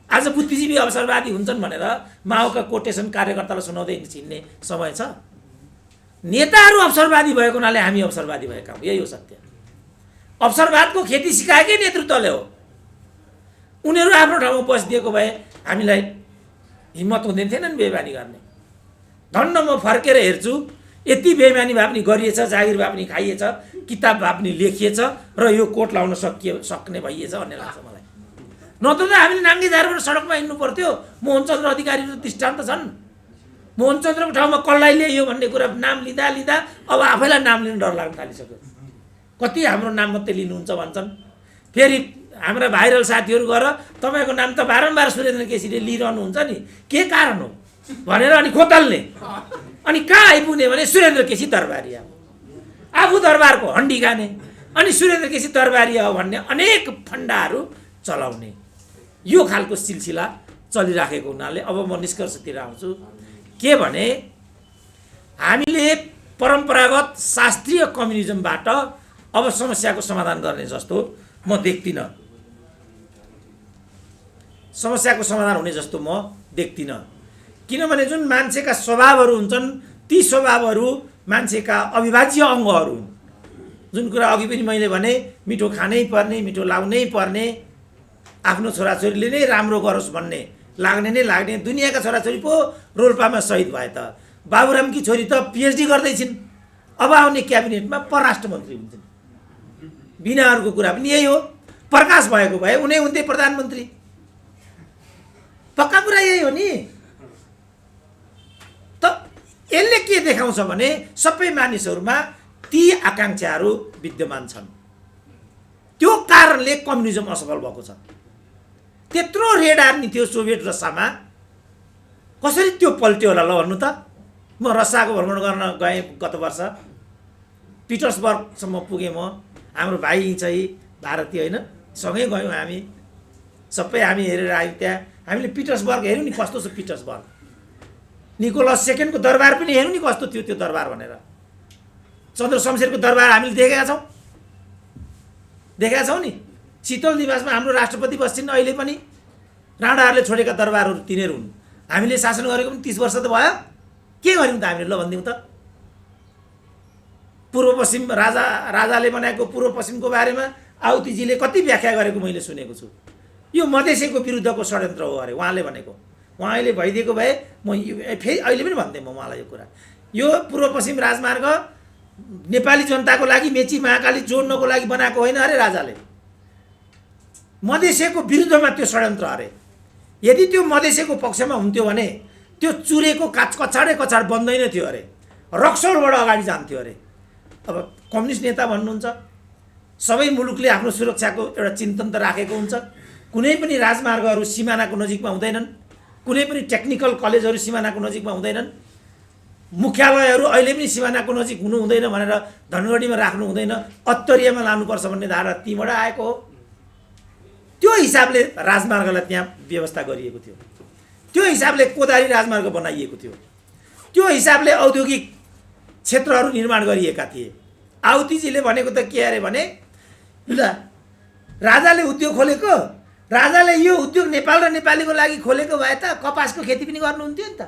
आज बुद्धिजीवी अवसरवादी हुन्छन् भनेर माओका कोटेसन कार्यकर्तालाई सुनाउँदै छिन्ने समय छ? नेताहरू अवसरवादी भएको हुनाले हामी अवसरवादी भएका हौँ, यही हो सत्य। अवसरवादको खेती सिकाएकै नेतृत्वले हो। उनीहरू आफ्नो ठाउँमा बसिदिएको भए हामीलाई हिम्मत हुँदैन थिएन नि बेइमानी गर्ने। धन्न म फर्केर हेर्छु यति बेइमानी भए पनि गरिएछ, जागिर भए पनि खाइएछ, किताब भए पनि लेखिएछ र यो कोट लाउन सक्ने भइएछ भन्ने लाग्छ मलाई। नत्र त हामीले नाङ्गे झारबाट सडकमा हिँड्नु पर्थ्यो। मोहनचन्द्र अधिकारीहरू दृष्टान्त छन्। मोहनचन्द्रको ठाउँमा कसलाई ल्याइयो भन्ने कुरा नाम लिँदा अब आफैलाई नाम लिन डर लाग्न थालिसक्यो। कति हाम्रो नाम मात्रै लिनुहुन्छ भन्छन्। फेरि हाम्रा भाइरल साथीहरू गएर तपाईँको नाम त बारम्बार सुरेन्द्र केसीले लिइरहनुहुन्छ नि, के कारण हो भनेर अनि खोतल्ने। अनि कहाँ आइपुग्ने भने सुरेन्द्र केसी दरबारी आफू दरबारको हन्डी खाने अनि सुरेन्द्र केसी दरबारी हो भन्ने अनेक फन्डाहरू चलाउने, यो खालको सिलसिला चलिराखेको हुनाले अब म निष्कर्षतिर आउँछु के भने हामीले परम्परागत शास्त्रीय कम्युनिजमबाट अब समस्याको समाधान गर्ने जस्तो म देख्दिनँ। समस्याको समाधान हुने जस्तो म देख्दिनँ। किनभने जुन मान्छेका स्वभावहरू हुन्छन् ती स्वभावहरू मान्छेका अविभाज्य अङ्गहरू हुन्। जुन कुरा अघि पनि मैले भने मिठो खानै पर्ने, मिठो लाउनै पर्ने, आफ्नो छोराछोरीले नै राम्रो गरोस् भन्ने लाग्ने दुनियाँका छोराछोरी पो रोल्पामा शहीद भए त। बाबुरामकी छोरी त पिएचडी गर्दैछिन्, अब आउने क्याबिनेटमा परराष्ट्र मन्त्री हुन्छन्। बिनाहरूको कुरा पनि यही हो। प्रकाश भएको भए उनी हुन्थे प्रधानमन्त्री। पक्का कुरा यही हो नि। त यसले के देखाउँछ भने सबै मानिसहरूमा ती आकाङ्क्षाहरू विद्यमान छन्। त्यो कारणले कम्युनिजम असफल भएको छ। त्यत्रो रेड आर्मी थियो सोभियत रसियामा, कसरी त्यो पल्ट्यो होला ल भन्नु त। म रसियाको भ्रमण गर्न गएँ गत वर्ष, पिटर्सबर्गसम्म पुगेँ म। हाम्रो भाइ चाहिँ भारतीय होइन, सँगै गयौँ हामी, सबै हामी हेरेर आयौँ। त्यहाँ हामीले पिटर्सबर्ग हेऱ्यौँ नि, कस्तो छ पिटर्सबर्ग। निकोलस सेकेन्डको दरबार पनि हेर्नु नि कस्तो थियो त्यो दरबार भनेर। चन्द्र शमशेरको दरबार हामीले देखेका छौँ नि। शीतल निवासमा हाम्रो राष्ट्रपति बस्छन् अहिले पनि। राणाहरूले छोडेका दरबारहरू तिनीहरू हुन्। हामीले शासन गरेको पनि 30 वर्ष त भयो। के गर्यौँ त हामीले ल भनिदिउँ त। पूर्व पश्चिम राजाले बनाएको पूर्व पश्चिमको बारेमा आउतीजीले कति व्याख्या गरेको मैले सुनेको छु। यो मधेसीको विरुद्धको षड्यन्त्र हो अरे उहाँले भनेको। उहाँले भइदिएको भए म फेरि अहिले पनि भन्थेँ म उहाँलाई यो कुरा। यो पूर्व पश्चिम राजमार्ग नेपाली जनताको लागि मेची महाकाली जोड्नको लागि बनाएको होइन अरे राजाले। मधेसीको विरुद्धमा त्यो षड्यन्त्र अरे। यदि त्यो मधेसीको पक्षमा हुन्थ्यो भने त्यो चुरेको कछाडै बन्दैन थियो अरे, रक्सौलबाट अगाडि जान्थ्यो अरे। अब कम्युनिस्ट नेता भन्नुहुन्छ, सबै मुलुकले आफ्नो सुरक्षाको एउटा चिन्तन त राखेको हुन्छ। कुनै पनि राजमार्गहरू सिमानाको नजिकमा हुँदैनन्, कुनै पनि टेक्निकल कलेजहरू सिमानाको नजिकमा हुँदैनन्, मुख्यालयहरू अहिले पनि सिमानाको नजिक हुनु हुँदैन भनेर धनगढीमा राख्नु हुँदैन, अत्तरियामा लानुपर्छ भन्ने धारा तीबाट आएको हो। त्यो हिसाबले राजमार्गलाई त्यहाँ व्यवस्था गरिएको थियो। त्यो हिसाबले कोदारी राजमार्ग बनाइएको थियो। त्यो हिसाबले औद्योगिक क्षेत्रहरू निर्माण गरिएका थिए। आउतीजीले भनेको त के अरे भने ल राजाले उद्योग खोलेको, राजाले यो उद्योग नेपाल र नेपालीको लागि खोलेको भए त कपासको खेती पनि गर्नुहुन्थ्यो नि त।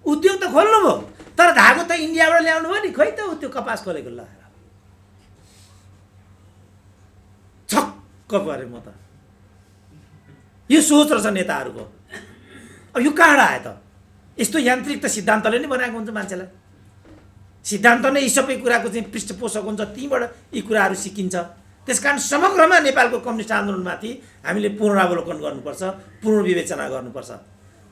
उद्योग त खोल्नुभयो तर धागो त इन्डियाबाट ल्याउनु भयो नि, खोइ त त्यो कपास खोलेको ल परेँ म त। यो सोच रहेछ नेताहरूको। अब यो कहाँबाट आयो त? यस्तो यान्त्रिक त सिद्धान्तले नै बनाएको हुन्छ मान्छेलाई। सिद्धान्त नै यी सबै कुराको चाहिँ पृष्ठपोषक हुन्छ, तीबाट यी कुराहरू सिकिन्छ। त्यसकारण समग्रमा नेपालको कम्युनिस्ट आन्दोलनमाथि हामीले पुनरावलोकन गर्नुपर्छ, पुनर्विवेचना गर्नुपर्छ।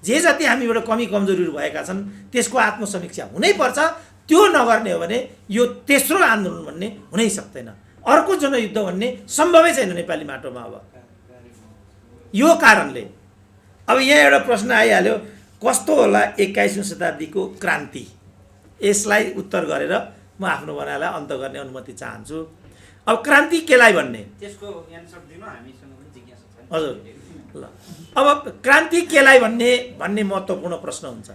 जे जति हामीबाट कमी कमजोरीहरू भएका छन् त्यसको आत्मसमीक्षा हुनैपर्छ। त्यो नगर्ने हो भने यो तेस्रो आन्दोलन भन्ने हुनै सक्दैन, अर्को जनयुद्ध भन्ने सम्भवै छैन नेपाली माटोमा। अब यो कारणले अब यहाँ एउटा प्रश्न आइहाल्यो, कस्तो होला 21औं शताब्दीको क्रान्ति? यसलाई उत्तर गरेर म आफ्नो भनाइलाई अन्त गर्ने अनुमति चाहन्छु। अब क्रान्ति केलाई भन्ने, त्यसको एन्सर दिनु हामीसँग पनि जिज्ञासा छ। हजुर ल, अब क्रान्ति केलाई भन्ने महत्त्वपूर्ण प्रश्न हुन्छ।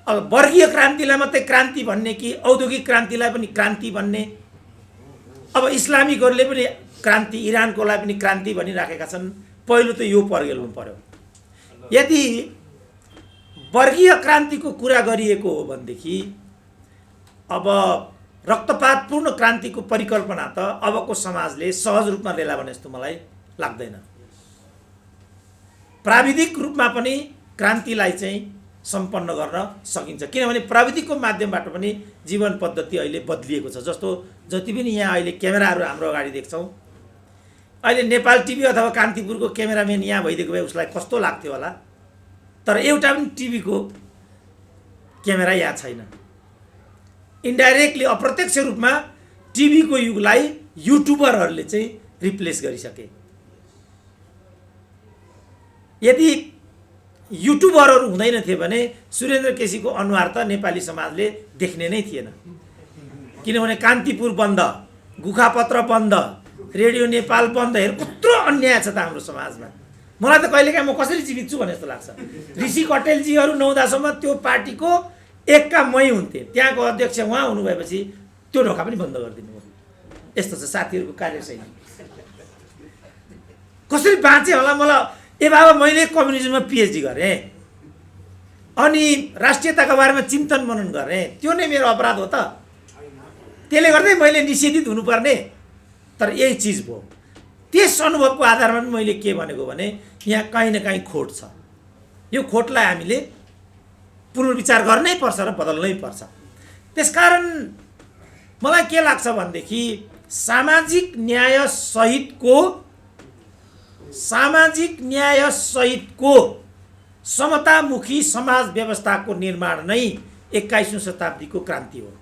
अब वर्गीय क्रान्तिलाई मात्रै क्रान्ति भन्ने कि औद्योगिक क्रान्तिलाई पनि क्रान्ति भन्ने? अब इस्लामिकहरूले पनि क्रान्ति, इरानकोलाई पनि क्रान्ति भनिराखेका छन्। पहिलो त यो पर्गेल्नु पर्यो। यदि वर्गीय क्रान्तिको कुरा गरिएको हो भनेदेखि अब रक्तपातपूर्ण क्रान्तिको परिकल्पना त अबको समाजले सहज रूपमा लिएला भने जस्तो मलाई लाग्दैन। प्राविधिक रूपमा पनि क्रान्तिलाई चाहिँ सम्पन्न गर्न सकिन्छ, किनभने प्रविधिको माध्यमबाट पनि जीवन पद्धति अहिले बदलिएको छ। जस्तो जति पनि यहाँ अहिले क्यामेराहरू हाम्रो अगाडि देख्छौँ, अहिले नेपाल टिभी अथवा कान्तिपुरको क्यामेराम्यान यहाँ भइदिएको भए उसलाई कस्तो लाग्थ्यो होला। तर एउटा पनि टिभीको क्यामेरा यहाँ छैन। इन्डाइरेक्टली, अप्रत्यक्ष रूपमा टिभीको युगलाई युट्युबरहरूले चाहिँ रिप्लेस गरिसके। यदि युट्युबरहरू हुँदैन थिए भने सुरेन्द्र केसीको अनुहार त नेपाली समाजले देख्ने नै थिएन, किनभने कान्तिपुर बन्द, गुखापत्र बन्द, रेडियो नेपाल बन्द। हेर कत्रो अन्याय छ त हाम्रो समाजमा। मलाई त कहिलेकाहीँ म कसरी जीवित छु भने जस्तो लाग्छ। ऋषि कटेलजीहरू नहुँदासम्म त्यो पार्टीको एकका मै हुन्थे, त्यहाँको अध्यक्ष उहाँ हुनुभएपछि त्यो ढोका पनि बन्द गरिदिनु हो। यस्तो छ साथीहरूको कार्यशैली। कसरी बाँचेँ होला? मलाई ए बाबा, मैले कम्युनिजममा पिएचडी गरेँ अनि राष्ट्रियताको बारेमा चिन्तन मनन गरेँ, त्यो नै मेरो अपराध हो त? त्यसले गर्दै मैले निषेधित हुनुपर्ने? तर यही चिज भयो। त्यस अनुभवको आधारमा पनि मैले के भनेको भने यहाँ कहीँ न कहीँ खोट छ। यो खोटलाई हामीले पुनर्विचार गर्नै पर्छ र बदल्नै पर्छ। त्यसकारण मलाई के लाग्छ भनेदेखि सामाजिक न्याय सहितको समतामुखी समाज व्यवस्थाको निर्माण नै 21औं शताब्दीको क्रान्ति हो।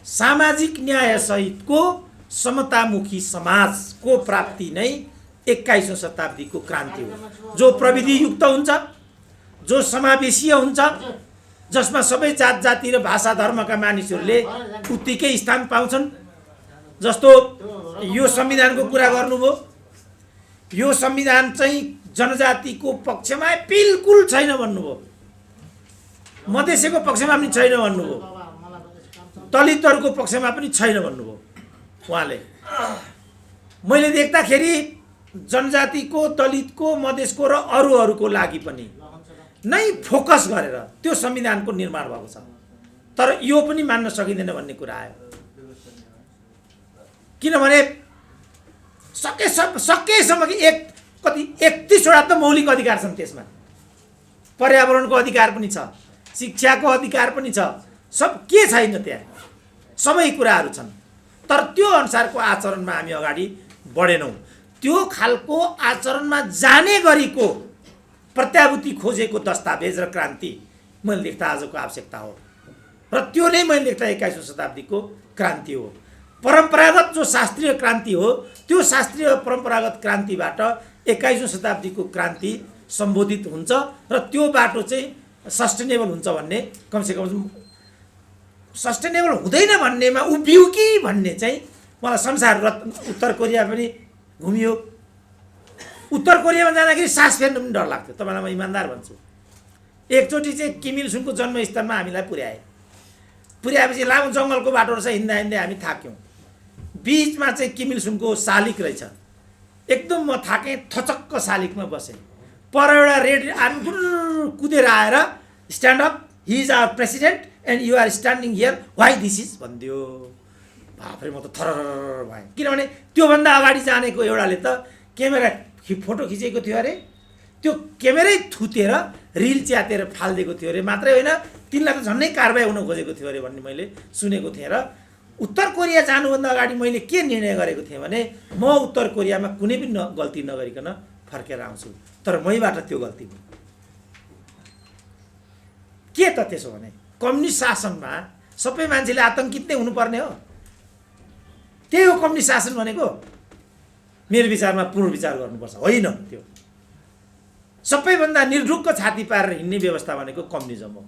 सामाजिक न्याय सहितको समतामुखी समाजको प्राप्ति नै 21औं शताब्दीको क्रान्ति हो, जो प्रविधियुक्त हुन्छ, जो समावेशीय हुन्छ, जसमा सबै जात जाति र भाषा धर्मका मानिसहरूले उत्तिकै स्थान पाउँछन्। जस्तो यो संविधानको कुरा गर्नुभयो, यो संविधान चाहिँ जनजातिको पक्षमा बिल्कुल छैन भन्नुभयो, मधेसीको पक्षमा पनि छैन भन्नुभयो, दलितहरूको पक्षमा पनि छैन भन्नुभयो उहाँले। मैले देख्दाखेरि जनजातिको, दलितको, मधेसको र अरूहरूको लागि पनि नै फोकस गरेर त्यो संविधानको निर्माण भएको छ। तर यो पनि मान्न सकिँदैन भन्ने कुरा आयो, किनभने सकेसम्म कि 31वटा त मौलिक अधिकार छन् त्यसमा। पर्यावरणको अधिकार पनि छ, शिक्षाको अधिकार पनि छ, सब के छैन त्यहाँ? सबै कुराहरू छन्। तर त्यो अनुसारको आचरणमा हामी अगाडि बढेनौँ। त्यो खालको आचरणमा जाने गरीको प्रत्याभूति खोजेको दस्तावेज र क्रान्ति मैले लेख्दा आजको आवश्यकता हो, र त्यो नै मैले लेख्दा 21औं शताब्दीको क्रान्ति हो। परम्परागत जो शास्त्रीय क्रान्ति हो, त्यो शास्त्रीय परम्परागत क्रान्तिबाट 21औं शताब्दीको क्रान्ति सम्बोधित हुन्छ र त्यो बाटो चाहिँ सस्टेनेबल हुन्छ भन्ने, कमसेकम सस्टेनेबल हुँदैन भन्नेमा उभियो कि भन्ने चाहिँ मलाई संसार उत्तर कोरिया पनि घुमियो। उत्तर कोरियामा जाँदाखेरि सास फेर्नु पनि डर लाग्थ्यो, तपाईँलाई म इमान्दार भन्छु। एकचोटि चाहिँ किम इल सुङको जन्मस्थलमा हामीलाई पुर्याएपछि लामो जङ्गलको बाटो रहेछ, हिँड्दा हिँड्दै हामी थाक्यौँ। बिचमा चाहिँ किम इल सुङको शालिग रहेछ। एकदम म थाकेँ, थचक्क शालिगमा बसेँ। पर एउटा रेड आर्मी कुदेर आएर stand up, he is our president and you are standing here, why this is भनिदियो। बाफरे म त थरर भएँ। किनभने त्योभन्दा अगाडि जानेको एउटाले त क्यामेरा फोटो खिचेको थियो अरे, त्यो क्यामेरै थुतेर रिल च्यातेर फालिदिएको थियो अरे। मात्रै होइन, तिनलाई त झन्डै कारबाही हुन खोजेको थियो अरे भन्ने मैले सुनेको थिएँ। र उत्तर कोरिया जानुभन्दा अगाडि मैले के निर्णय गरेको थिएँ भने म उत्तर कोरियामा कुनै पनि गल्ती नगरिकन फर्केर आउँछु, तर मैबाट त्यो गल्ती भयो। के त त्यसो भने कम्युनिस्ट शासनमा सबै मान्छेले आतङ्कित नै हुनुपर्ने हो? त्यही हो कम्युनिस्ट शासन भनेको? मेरो विचारमा पुनर्विचार गर्नुपर्छ। होइन, त्यो सबैभन्दा निर्ढुक्क छाती पारेर हिँड्ने व्यवस्था भनेको कम्युनिजम हो।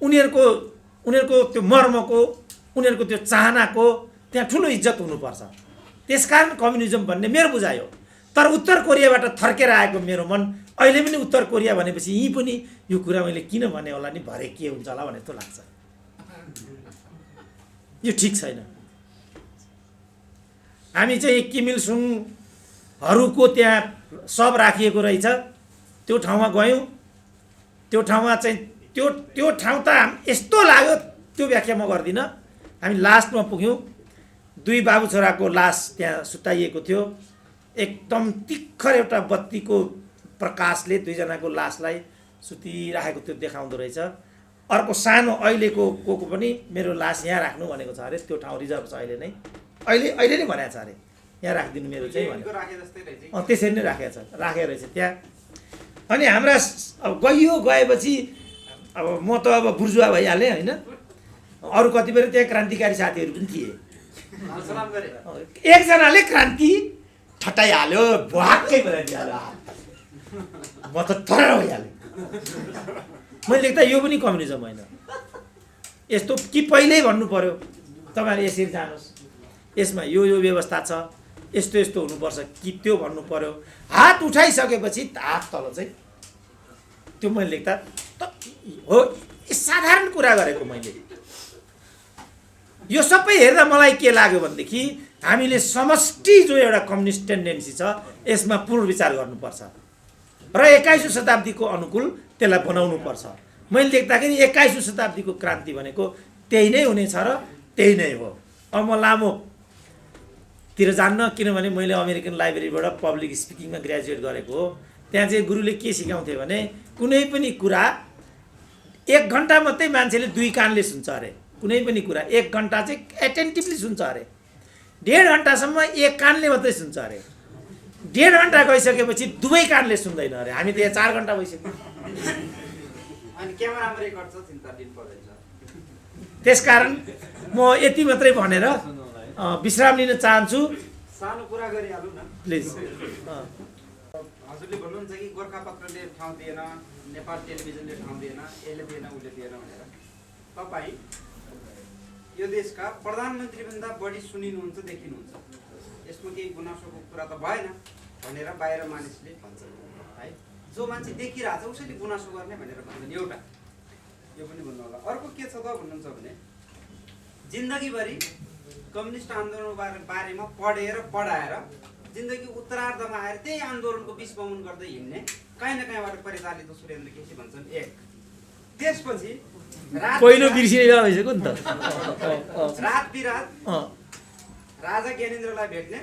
उनीहरूको त्यो मर्मको, उनीहरूको त्यो चाहनाको त्यहाँ ठुलो इज्जत हुनुपर्छ। त्यसकारण कम्युनिजम भन्ने मेरो बुझाइ हो। तर उत्तर कोरियाबाट थर्केर आएको मेरो मन अहिले पनि उत्तर कोरिया भनेपछि यहीँ पनि यो कुरा मैले किन भने होला नि, भरे के हुन्छ होला भने जस्तो लाग्छ। यो ठिक छैन। हामी चाहिँ किम इल सुङहरूको त्यहाँ सब राखिएको रहेछ, त्यो ठाउँमा गयौँ। त्यो ठाउँमा चाहिँ त्यो ठाउँ त यस्तो लाग्यो, त्यो व्याख्या म गर्दिनँ। हामी लास्टमा पुग्यौँ, 2 बाबु छोराको लास त्यहाँ सुताइएको थियो। एकदम तिखर एउटा बत्तीको प्रकाशले 2 जनाको लासलाई सुतिराखेको त्यो देखाउँदो रहेछ। अर्को सानो अहिलेको को पनि मेरो लास यहाँ राख्नु भनेको छ अरे। त्यो ठाउँ रिजर्भ छ अहिले नै, अहिले नै भनेको छ अरे, यहाँ राखिदिनु मेरो चाहिँ भनेको। त्यसरी नै राखेको छ, राखेको रहेछ त्यहाँ। अनि हाम्रा अब गएपछि अब म त अब बुर्जुवा भइहालेँ होइन। अरू कतिपय त्यहाँ क्रान्तिकारी साथीहरू पनि थिए। एकजनाले क्रान्ति ठटाइहाल्यो, भ्वाक्कै बनाइदिइहाल्यो। म त थर भइहालेँ। मैले देख्दा यो पनि कम्युनिजम होइन। यस्तो कि पहिल्यै भन्नु पर्यो तपाईँहरूले यसरी जानुहोस्, यसमा यो व्यवस्था छ, यस्तो यस्तो हुनुपर्छ कि त्यो भन्नु पर्यो। हात उठाइसकेपछि हात तल चाहिँ त्यो मैले लेख्दा हो, साधारण कुरा गरेको मैले। यो सबै हेर्दा मलाई के लाग्यो भनेदेखि हामीले समष्टि जो एउटा कम्युनिस्ट टेन्डेन्सी छ यसमा पुनर्विचार गर्नुपर्छ र 21औं शताब्दीको अनुकूल त्यसलाई बनाउनुपर्छ। मैले देख्दाखेरि 21औं शताब्दीको क्रान्ति भनेको त्यही नै हुनेछ र त्यही नै हो। अब म लामोतिर जान्न, किनभने मैले अमेरिकन लाइब्रेरीबाट पब्लिक स्पिकिङमा ग्रेजुएट गरेको हो। त्यहाँ चाहिँ गुरुले के सिकाउँथे भने कुनै पनि कुरा 1 घन्टा मात्रै मान्छेले 2 कानले सुन्छ अरे। कुनै पनि कुरा 1 घन्टा चाहिँ एटेन्टिभली सुन्छ अरे, 1.5 घन्टासम्म 1 कानले मात्रै सुन्छ अरे। 1.5 घन्टा गइसकेपछि 2 कानले सुन्दैन अरे। हामी त यहाँ 4 घन्टा भइसक्यो। अनि क्यामेरामा रेकर्ड छ, चिन्ता लिनु पर्दैन। त्यसकारण म यति मात्रै भनेर विश्राम लिन चाहन्छु। सानो कुरा गरिहालौँ न प्लिज। हजुरले भन्नुहुन्छ कि गोर्खापत्रले ठाउँ दिएन, नेपाल टेलिभिजनले ठाउँ दिएन, यसले दिएन, उसले दिएन भनेर। तपाईँ यो देशका प्रधानमन्त्रीभन्दा बढी सुनिनुहुन्छ, देखिनुहुन्छ। यसमा केही गुनासोको कुरा त भएन भनेर बाहिर मानिसले भन्छन् है। जो मान्छे देखिरहेछ उसैले गुनासो गर्ने भनेर भन्छन्। एउटा यो पनि भन्नु होला। अर्को के छ त भन्नुहुन्छ भने जिन्दगीभरि कम्युनिस्ट आन्दोलनको बारेमा पढेर पढाएर जिन्दगी उत्तरार्धमा आएर त्यही आन्दोलनको विस्मरण गर्दै हिँड्ने कहीँ न कहीँबाट परिचालित सुरेन्द्र केसी भन्छन्। एक त्यसपछि पहिलो बिर्सिने बेला भइसक्यो नि त। रात बिरात राजा ज्ञानेन्द्रलाई भेट्ने,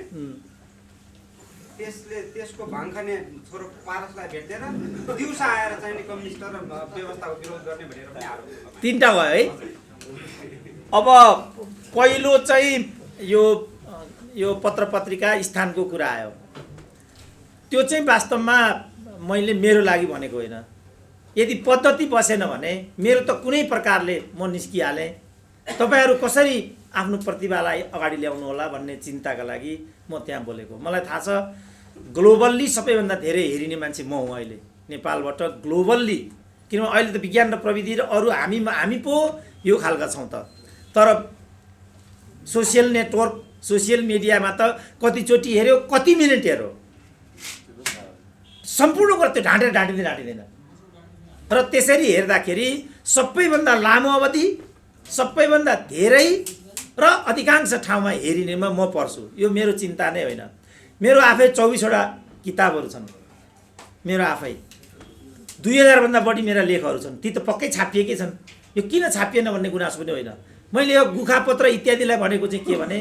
त्यसको भाङ खाने छोरो पारसलाई भेट्दैन, दिउँसो आएर चाहिँ कम्युनिस्ट र व्यवस्थाको विरोध गर्ने भनेर पनि आरोप। 3टा भयो है। अब पहिलो चाहिँ यो पत्र पत्रिका स्थानको कुरा आयो। त्यो चाहिँ वास्तवमा मैले मेरो लागि भनेको होइन। यदि पद्धति बसेन भने मेरो त कुनै प्रकारले म निस्किहालेँ। तपाईँहरू कसरी आफ्नो प्रतिभालाई अगाडि ल्याउनु होला भन्ने चिन्ताका लागि म त्यहाँ बोलेको। मलाई थाहा छ ग्लोबल्ली सबैभन्दा धेरै हेरिने मान्छे म हुँ अहिले नेपालबाट ग्लोबल्ली। किनभने अहिले त विज्ञान र प्रविधि र अरू हामी पो यो खालका छौँ त। तर सोसियल नेटवर्क, सोसियल मिडियामा त कतिचोटि हेऱ्यो, कति मिनट हेऱ्यो, सम्पूर्ण कुरा त्यो ढाँटिँदैन। र त्यसरी हेर्दाखेरि सबैभन्दा लामो अवधि, सबैभन्दा धेरै र अधिकांश ठाउँमा हेरिनेमा म पर्छु। यो मेरो चिन्ता नै होइन। मेरो आफै 24वटा किताबहरू छन्। मेरो आफै 2000 भन्दा बढी मेरा लेखहरू छन्। ती त पक्कै छापिएकै छन्। यो किन छापिएन भन्ने गुनासो पनि होइन। मैले यो गुखापत्र इत्यादिलाई भनेको चाहिँ के भने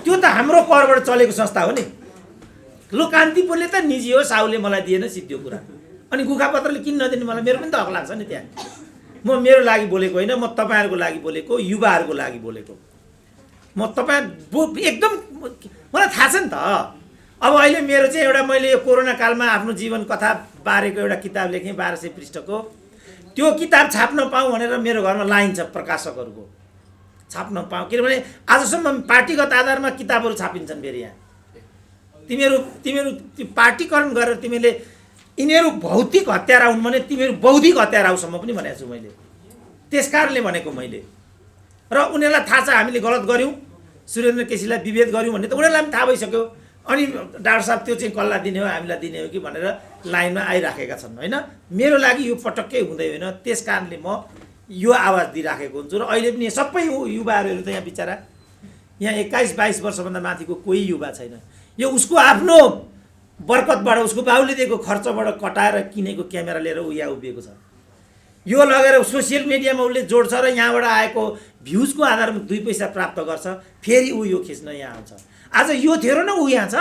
त्यो त हाम्रो करबाट चलेको संस्था हो नि। लो कान्तिपुरले त निजी हो, साउले मलाई दिएन सिद्धो कुरा। अनि गुखापत्रले किन नदिने मलाई? मेरो पनि त हक लाग्छ नि त्यहाँ। म मेरो लागि बोलेको होइन, म तपाईँहरूको लागि बोलेको, युवाहरूको लागि बोलेको। म एकदम मलाई थाहा छ नि त। अब अहिले मेरो चाहिँ एउटा मैले यो कोरोना कालमा आफ्नो जीवन कथा बारेको एउटा किताब लेखेँ 1200 पृष्ठको। त्यो किताब छाप्न पाऊँ भनेर मेरो घरमा लाइन छ प्रकाशकहरूको, छाप्न पाऊँ। किनभने आजसम्म पार्टीगत आधारमा किताबहरू छापिन्छन् फेरि यहाँ। तिमीहरू त्यो पार्टीकरण गरेर तिमीले यिनीहरू भौतिक हत्यारा हुन् भने तिमीहरू बौद्धिक हत्यारा होसम्म पनि भनेको छु मैले। त्यस कारणले भनेको मैले। र उनीहरूलाई थाहा छ हामीले गलत गऱ्यौँ, सुरेन्द्र केसीलाई विभेद गऱ्यौँ भन्ने त उनीहरूलाई पनि थाहा भइसक्यो। अनि डाक्टर साहब त्यो चाहिँ कसलाई दिने हो, हामीलाई दिने हो कि भनेर लाइनमा आइराखेका छन् होइन। मेरो लागि यो पटक्कै हुँदै होइन। त्यस कारणले म यो आवाज दिइराखेको हुन्छु। र अहिले पनि सबै युवाहरू त यहाँ बिचरा यहाँ 21-22 वर्षभन्दा माथिको कोही युवा छैन। यो उसको आफ्नो बरकतबाट, उसको बाउले दिएको खर्चबाट कटाएर किनेको क्यामेरा लिएर ऊ यहाँ उभिएको छ। यो लगेर सोसियल मिडियामा उसले जोड्छ र यहाँबाट आएको भ्युजको आधारमा 2 पैसा प्राप्त गर्छ। फेरि ऊ यो खिच्न यहाँ आउँछ। आज यो थियो र न ऊ यहाँ छ।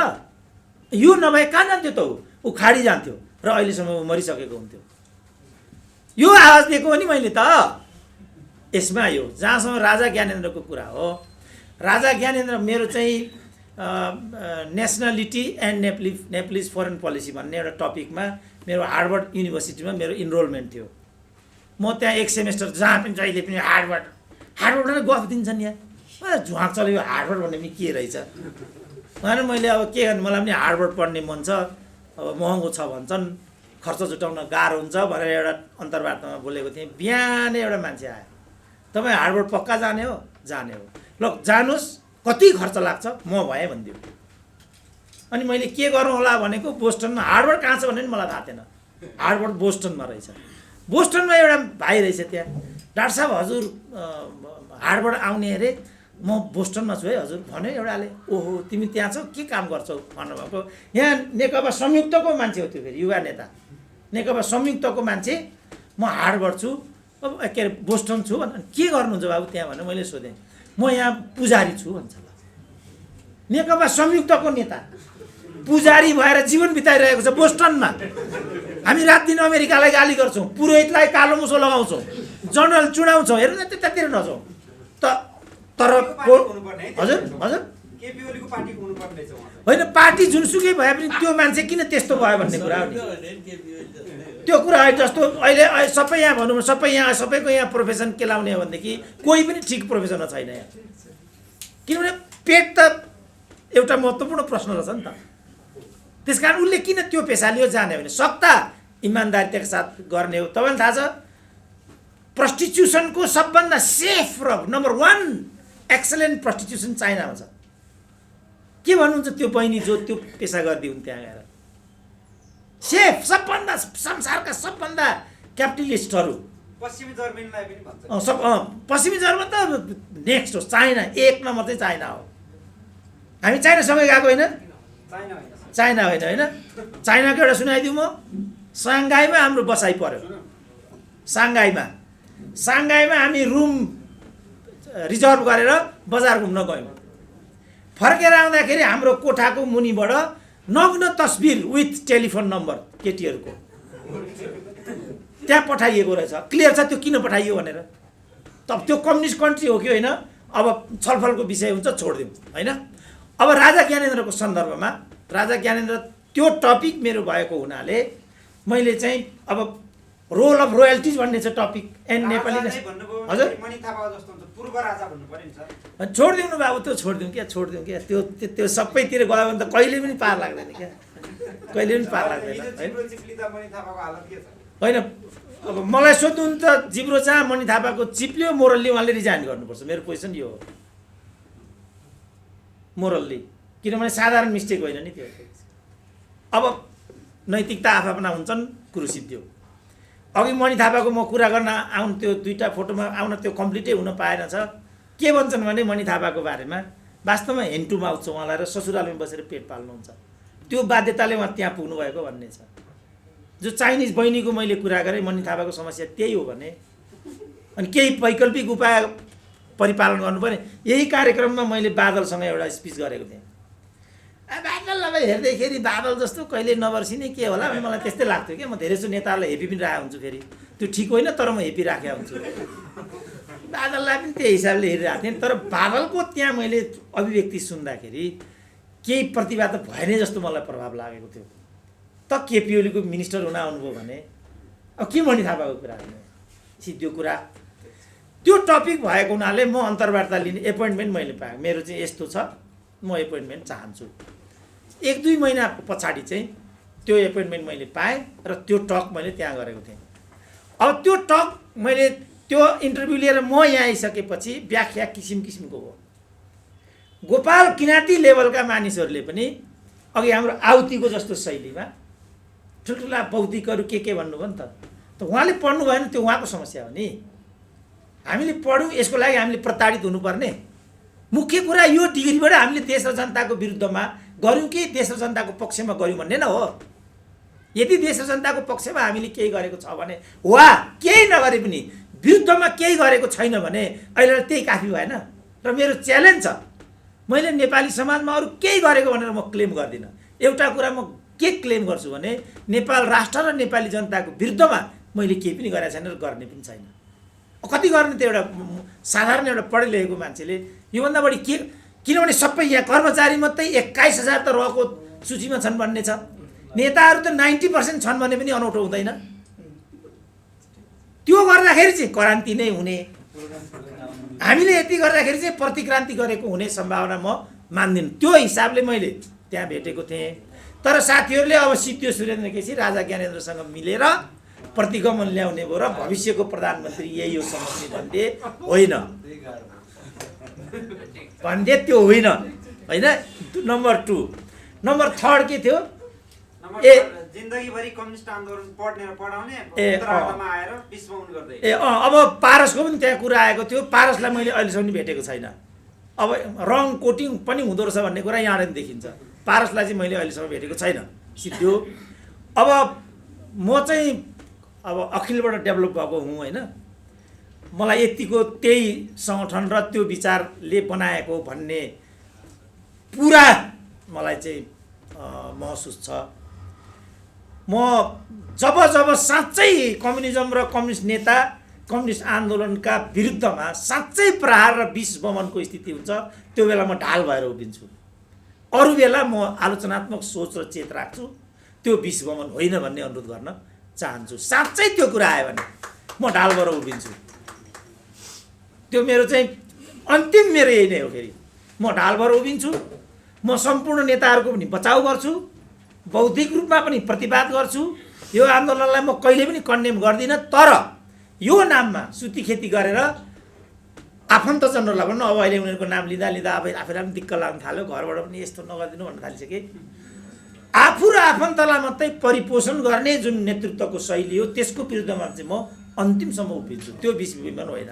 यो नभए कहाँ जान्थ्यो त ऊ खाडी जान्थ्यो र अहिलेसम्म ऊ मरिसकेको हुन्थ्यो। यो आवाज दिएको हो नि मैले त। यसमा यो जहाँसम्म राजा ज्ञानेन्द्रको कुरा हो, राजा ज्ञानेन्द्र मेरो चाहिँ nationality and Nepalese foreign policy भन्ने एउटा टपिकमा मेरो हार्वर्ड युनिभर्सिटीमा मेरो इनरोलमेन्ट थियो। म त्यहाँ 1 सेमेस्टर जहाँ पनि जहिले पनि हार्वर्डमा गफ दिन्छन् यहाँ। झुवाक चल्यो यो हार्वर्ड भन्ने पनि के रहेछ भनेर मैले अब के गर्नु, मलाई पनि हार्वर्ड पढ्ने मन छ, अब महँगो छ भन्छन्, खर्च जुटाउन गाह्रो हुन्छ भनेर एउटा अन्तर्वार्तामा बोलेको थिएँ। बिहानै एउटा मान्छे आयो, तपाईँ हार्वर्ड पक्का जाने हो? जाने हो, ल जानुहोस्, कति खर्च लाग्छ? म भएँ भनिदियो। अनि मैले के गरौँ होला भनेको, बोस्टनमा। हार्वर्ड कहाँ छ भन्ने पनि मलाई थाहा थिएन। हार्वर्ड बोस्टनमा रहेछ। बोस्टनमा एउटा भाइ रहेछ त्यहाँ। डाक्टर साहब हजुर हार्वर्ड आउने अरे? म बोस्टनमा छु है हजुर भन्यो एउटाले। ओहो तिमी त्यहाँ छौ, के काम गर्छौ भन्नुभएको। यहाँ नेकपा संयुक्तको मान्छे हो त्यो, फेरि युवा नेता नेकपा संयुक्तको मान्छे। म हार्वर्ड छु, अब के अरे बोस्टन छु भन्छ। के गर्नुहुन्छ बाबु त्यहाँ भनेर मैले सोधेँ। म यहाँ पुजारी छु भन्छ। ल नेकपा संयुक्तको नेता पुजारी भएर जीवन बिताइरहेको छ बोस्टनमा। हामी रात दिन अमेरिकालाई गाली गर्छौँ, पुरोहितलाई कालो मुसो लगाउँछौँ, जनरल चुडाउँछौँ। हेर्नु न त्यतातिर नजाउँ तर हजुर हजुर होइन, पार्टी जुनसुकै भए पनि त्यो मान्छे किन त्यस्तो भयो भन्ने कुरा हो नि। त्यो कुरा जस्तो अहिले सबै यहाँ भनौँ, सबैको यहाँ प्रोफेसन के लाउने हो भनेदेखि कोही पनि ठिक प्रोफेसन छैन यहाँ। किनभने पेट त एउटा महत्त्वपूर्ण प्रश्न रहेछ नि त। त्यस कारण उसले किन त्यो पेसा लियो जाने भने सक्ता इमान्दारिताका साथ गर्ने हो। तपाईँलाई थाहा छ प्रस्टिट्युसनको सबभन्दा सेफ र नम्बर 1 एक्सलेन्ट प्रस्टिट्युसन चाइनामा छ। के भन्नुहुन्छ त्यो बहिनी जो त्यो पेसा गरिदिउन् त्यहाँ गएर? सेफ, सबभन्दा संसारका सबभन्दा क्यापिटलिस्टहरू पश्चिमी जर्मनीलाई पनि भन्छ। पश्चिमी जर्मन त नेक्स्ट हो, चाइना 1 नम्बर चाहिँ चाइना हो। हामी चाइनासँगै गएको होइन? चाइना होइन होइन। चाइनाको एउटा सुनाइदिउँ म। साङ्घाईमा हाम्रो बसाइ पर्यो। साङ्घाईमा हामी रुम रिजर्भ गरेर बजार घुम्न गयौँ। फर्केर आउँदाखेरि हाम्रो कोठाको मुनिबाट नग्न तस्बिर विथ टेलिफोन नम्बर केटीहरूको त्यहाँ पठाइएको रहेछ। क्लियर छ त्यो किन पठाइयो भनेर। तब त्यो कम्युनिस्ट कन्ट्री हो कि होइन अब छलफलको विषय हुन्छ, छोडिदिउँ होइन। अब राजा ज्ञानेन्द्रको सन्दर्भमा, राजा ज्ञानेन्द्र त्यो टपिक मेरो भएको हुनाले मैले चाहिँ अब रोल अफ रोयल्टिज भन्ने छ टपिक एन्ड नेपाली। हजुर छोडिदिउँ न बाबु, त्यो छोडिदिउँ क्या त्यो सबैतिर गयो भने त कहिले पनि पार लाग्दैन क्या, कहिले पनि पार लाग्दैन होइन। अब मलाई सोध्नु त जिब्रो जहाँ मणि थापाको चिप्लियो मोरल्ली उहाँले रिजाइन गर्नुपर्छ। मेरो पोजिसन यो हो मोरल्ली, किनभने साधारण मिस्टेक होइन नि त्यो। अब नैतिकता आफ्ना हुन्छन्, कुरो सिद्धियो। अघि मणि थापाको म कुरा गर्न आउनु, त्यो 2टा फोटोमा आउन त्यो कम्प्लिटै हुन पाएन छ। के भन्छन् भने मणि थापाको बारेमा वास्तवमा हेन्टु माउथ छ उहाँलाई र ससुरालमा बसेर पेट पाल्नुहुन्छ। त्यो बाध्यताले उहाँ त्यहाँ पुग्नु भएको भन्ने छ। जो चाइनिज बहिनीको मैले कुरा गरेँ, मणि थापाको समस्या त्यही हो भने अनि केही वैकल्पिक उपाय परिपालन गर्नुपर्ने। यही कार्यक्रममा मैले बादलसँग एउटा स्पिच गरेको थिएँ। बादललाई हेर्दैखेरि बादल जस्तो कहिले नबर्सिने के होला मलाई त्यस्तै लाग्थ्यो क्या। म धेरैजसो नेताहरूलाई हेपी पनि राखेको हुन्छु, फेरि त्यो ठिक होइन तर म हेपी राखेको हुन्छु। बादललाई पनि त्यही हिसाबले हेरिरहेको थिएँ। तर बादलको त्यहाँ मैले अभिव्यक्ति सुन्दाखेरि केही प्रतिभा त भएन जस्तो मलाई प्रभाव लागेको थियो। त केपी ओलीको मिनिस्टर हुन आउनुभयो भने अब के मणि थापाको कुरा होइन, त्यो कुरा त्यो टपिक भएको हुनाले म अन्तर्वार्ता लिने एपोइन्टमेन्ट मैले पाएँ। मेरो चाहिँ यस्तो छ, म एपोइन्टमेन्ट चाहन्छु। 1-2 महिना पछाडि चाहिँ त्यो एपोइन्टमेन्ट मैले पाएँ र त्यो टक मैले त्यहाँ गरेको थिएँ। अब त्यो टक मैले त्यो इन्टरभ्यू लिएर म यहाँ आइसकेपछि व्याख्या किसिम किसिमको हो। गोपाल किराँती लेभलका मानिसहरूले पनि अघि हाम्रो आउतीको जस्तो शैलीमा ठुल्ठुला बौद्धिकहरू के भन्नुभयो नि त उहाँले पढ्नु भएन, त्यो उहाँको समस्या हो नि। हामीले पढौँ, यसको लागि हामीले प्रताडित हुनुपर्ने? मुख्य कुरा यो डिग्रीबाट हामीले देश र जनताको विरुद्धमा गऱ्यौँ कि देश र जनताको पक्षमा गऱ्यौँ भन्ने न हो। यदि देश र जनताको पक्षमा हामीले केही गरेको छ भने वा केही नगरे पनि विरुद्धमा केही गरेको छैन भने अहिले त्यही काफी भएन। र मेरो च्यालेन्ज छ, मैले नेपाली समाजमा अरू केही गरेको भनेर म क्लेम गर्दिनँ। एउटा कुरा म के क्लेम गर्छु भने नेपाल राष्ट्र र नेपाली जनताको विरुद्धमा मैले केही पनि गरेको छैन र गर्ने पनि छैन। कति गर्ने त एउटा साधारण एउटा पढे लेखेको मान्छेले योभन्दा बढी के, किनभने सबै यहाँ कर्मचारी मात्रै 21,000 त रहेको सूचीमा छन् भन्ने छ। नेताहरू त 90% छन् भने पनि अनौठो हुँदैन। त्यो गर्दाखेरि चाहिँ क्रान्ति नै हुने, हामीले यति गर्दाखेरि चाहिँ प्रतिक्रान्ति गरेको हुने सम्भावना म मान्दिनँ। त्यो हिसाबले मैले त्यहाँ भेटेको थिएँ। तर साथीहरूले अब सिद्धियो सुरेन्द्र केसी राजा ज्ञानेन्द्रसँग मिलेर प्रतिगमन ल्याउने भयो र भविष्यको प्रधानमन्त्री यही हो समष्टि भन्थे होइन, भन्थे त्यो होइन होइन। नम्बर 2 नम्बर 3 के थियो? जिन्दगीभरि कम्युनिस्ट आन्दोलन पढ्ने र पढाउने उत्तरार्धमा आएर विस्मरण गर्दै। अब पारसको पनि त्यहाँ कुरा आएको थियो। पारसलाई मैले अहिलेसम्म भेटेको छैन। अब रङ कोटिङ पनि हुँदो रहेछ भन्ने कुरा यहाँबाट देखिन्छ। पारसलाई चाहिँ मैले अहिलेसम्म भेटेको छैन, सिद्धो। अब म चाहिँ अब अखिलबाट डेभलप भएको हुँ होइन। मलाई यतिको त्यही सङ्गठन र त्यो विचारले बनाएको भन्ने पुरा मलाई चाहिँ महसुस छ। म जब साँच्चै कम्युनिजम र कम्युनिस्ट नेता कम्युनिस्ट आन्दोलनका विरुद्धमा साँच्चै प्रहार र विष बमनको स्थिति हुन्छ, त्यो बेला म ढाल भएर उभिन्छु। अरू बेला म आलोचनात्मक सोच र चेत राख्छु। त्यो विष बमन होइन भन्ने अनुरोध गर्न चाहन्छु। साँच्चै त्यो कुरा आयो भने म ढाल भएर उभिन्छु। त्यो मेरो चाहिँ अन्तिम मेरो यही नै हो। फेरि म ढाल भएर उभिन्छु। म सम्पूर्ण नेताहरूको पनि बचाउ गर्छु, बौद्धिक रूपमा पनि प्रतिवाद गर्छु। यो आन्दोलनलाई म कहिले पनि कन्डेम गर्दिनँ। तर यो नाममा सुती खेती गरेर आफन्तजनहरूलाई भन्नु, अब अहिले उनीहरूको नाम लिँदा आफैलाई पनि दिक्क लाग्न थाल्यो। घरबाट पनि यस्तो नगरिदिनु भन्न थालिसके। आफू र आफन्तलाई मात्रै परिपोषण गर्ने जुन नेतृत्वको शैली हो त्यसको विरुद्धमा चाहिँ म अन्तिमसम्म उभिन्छु। त्यो विष विमान होइन।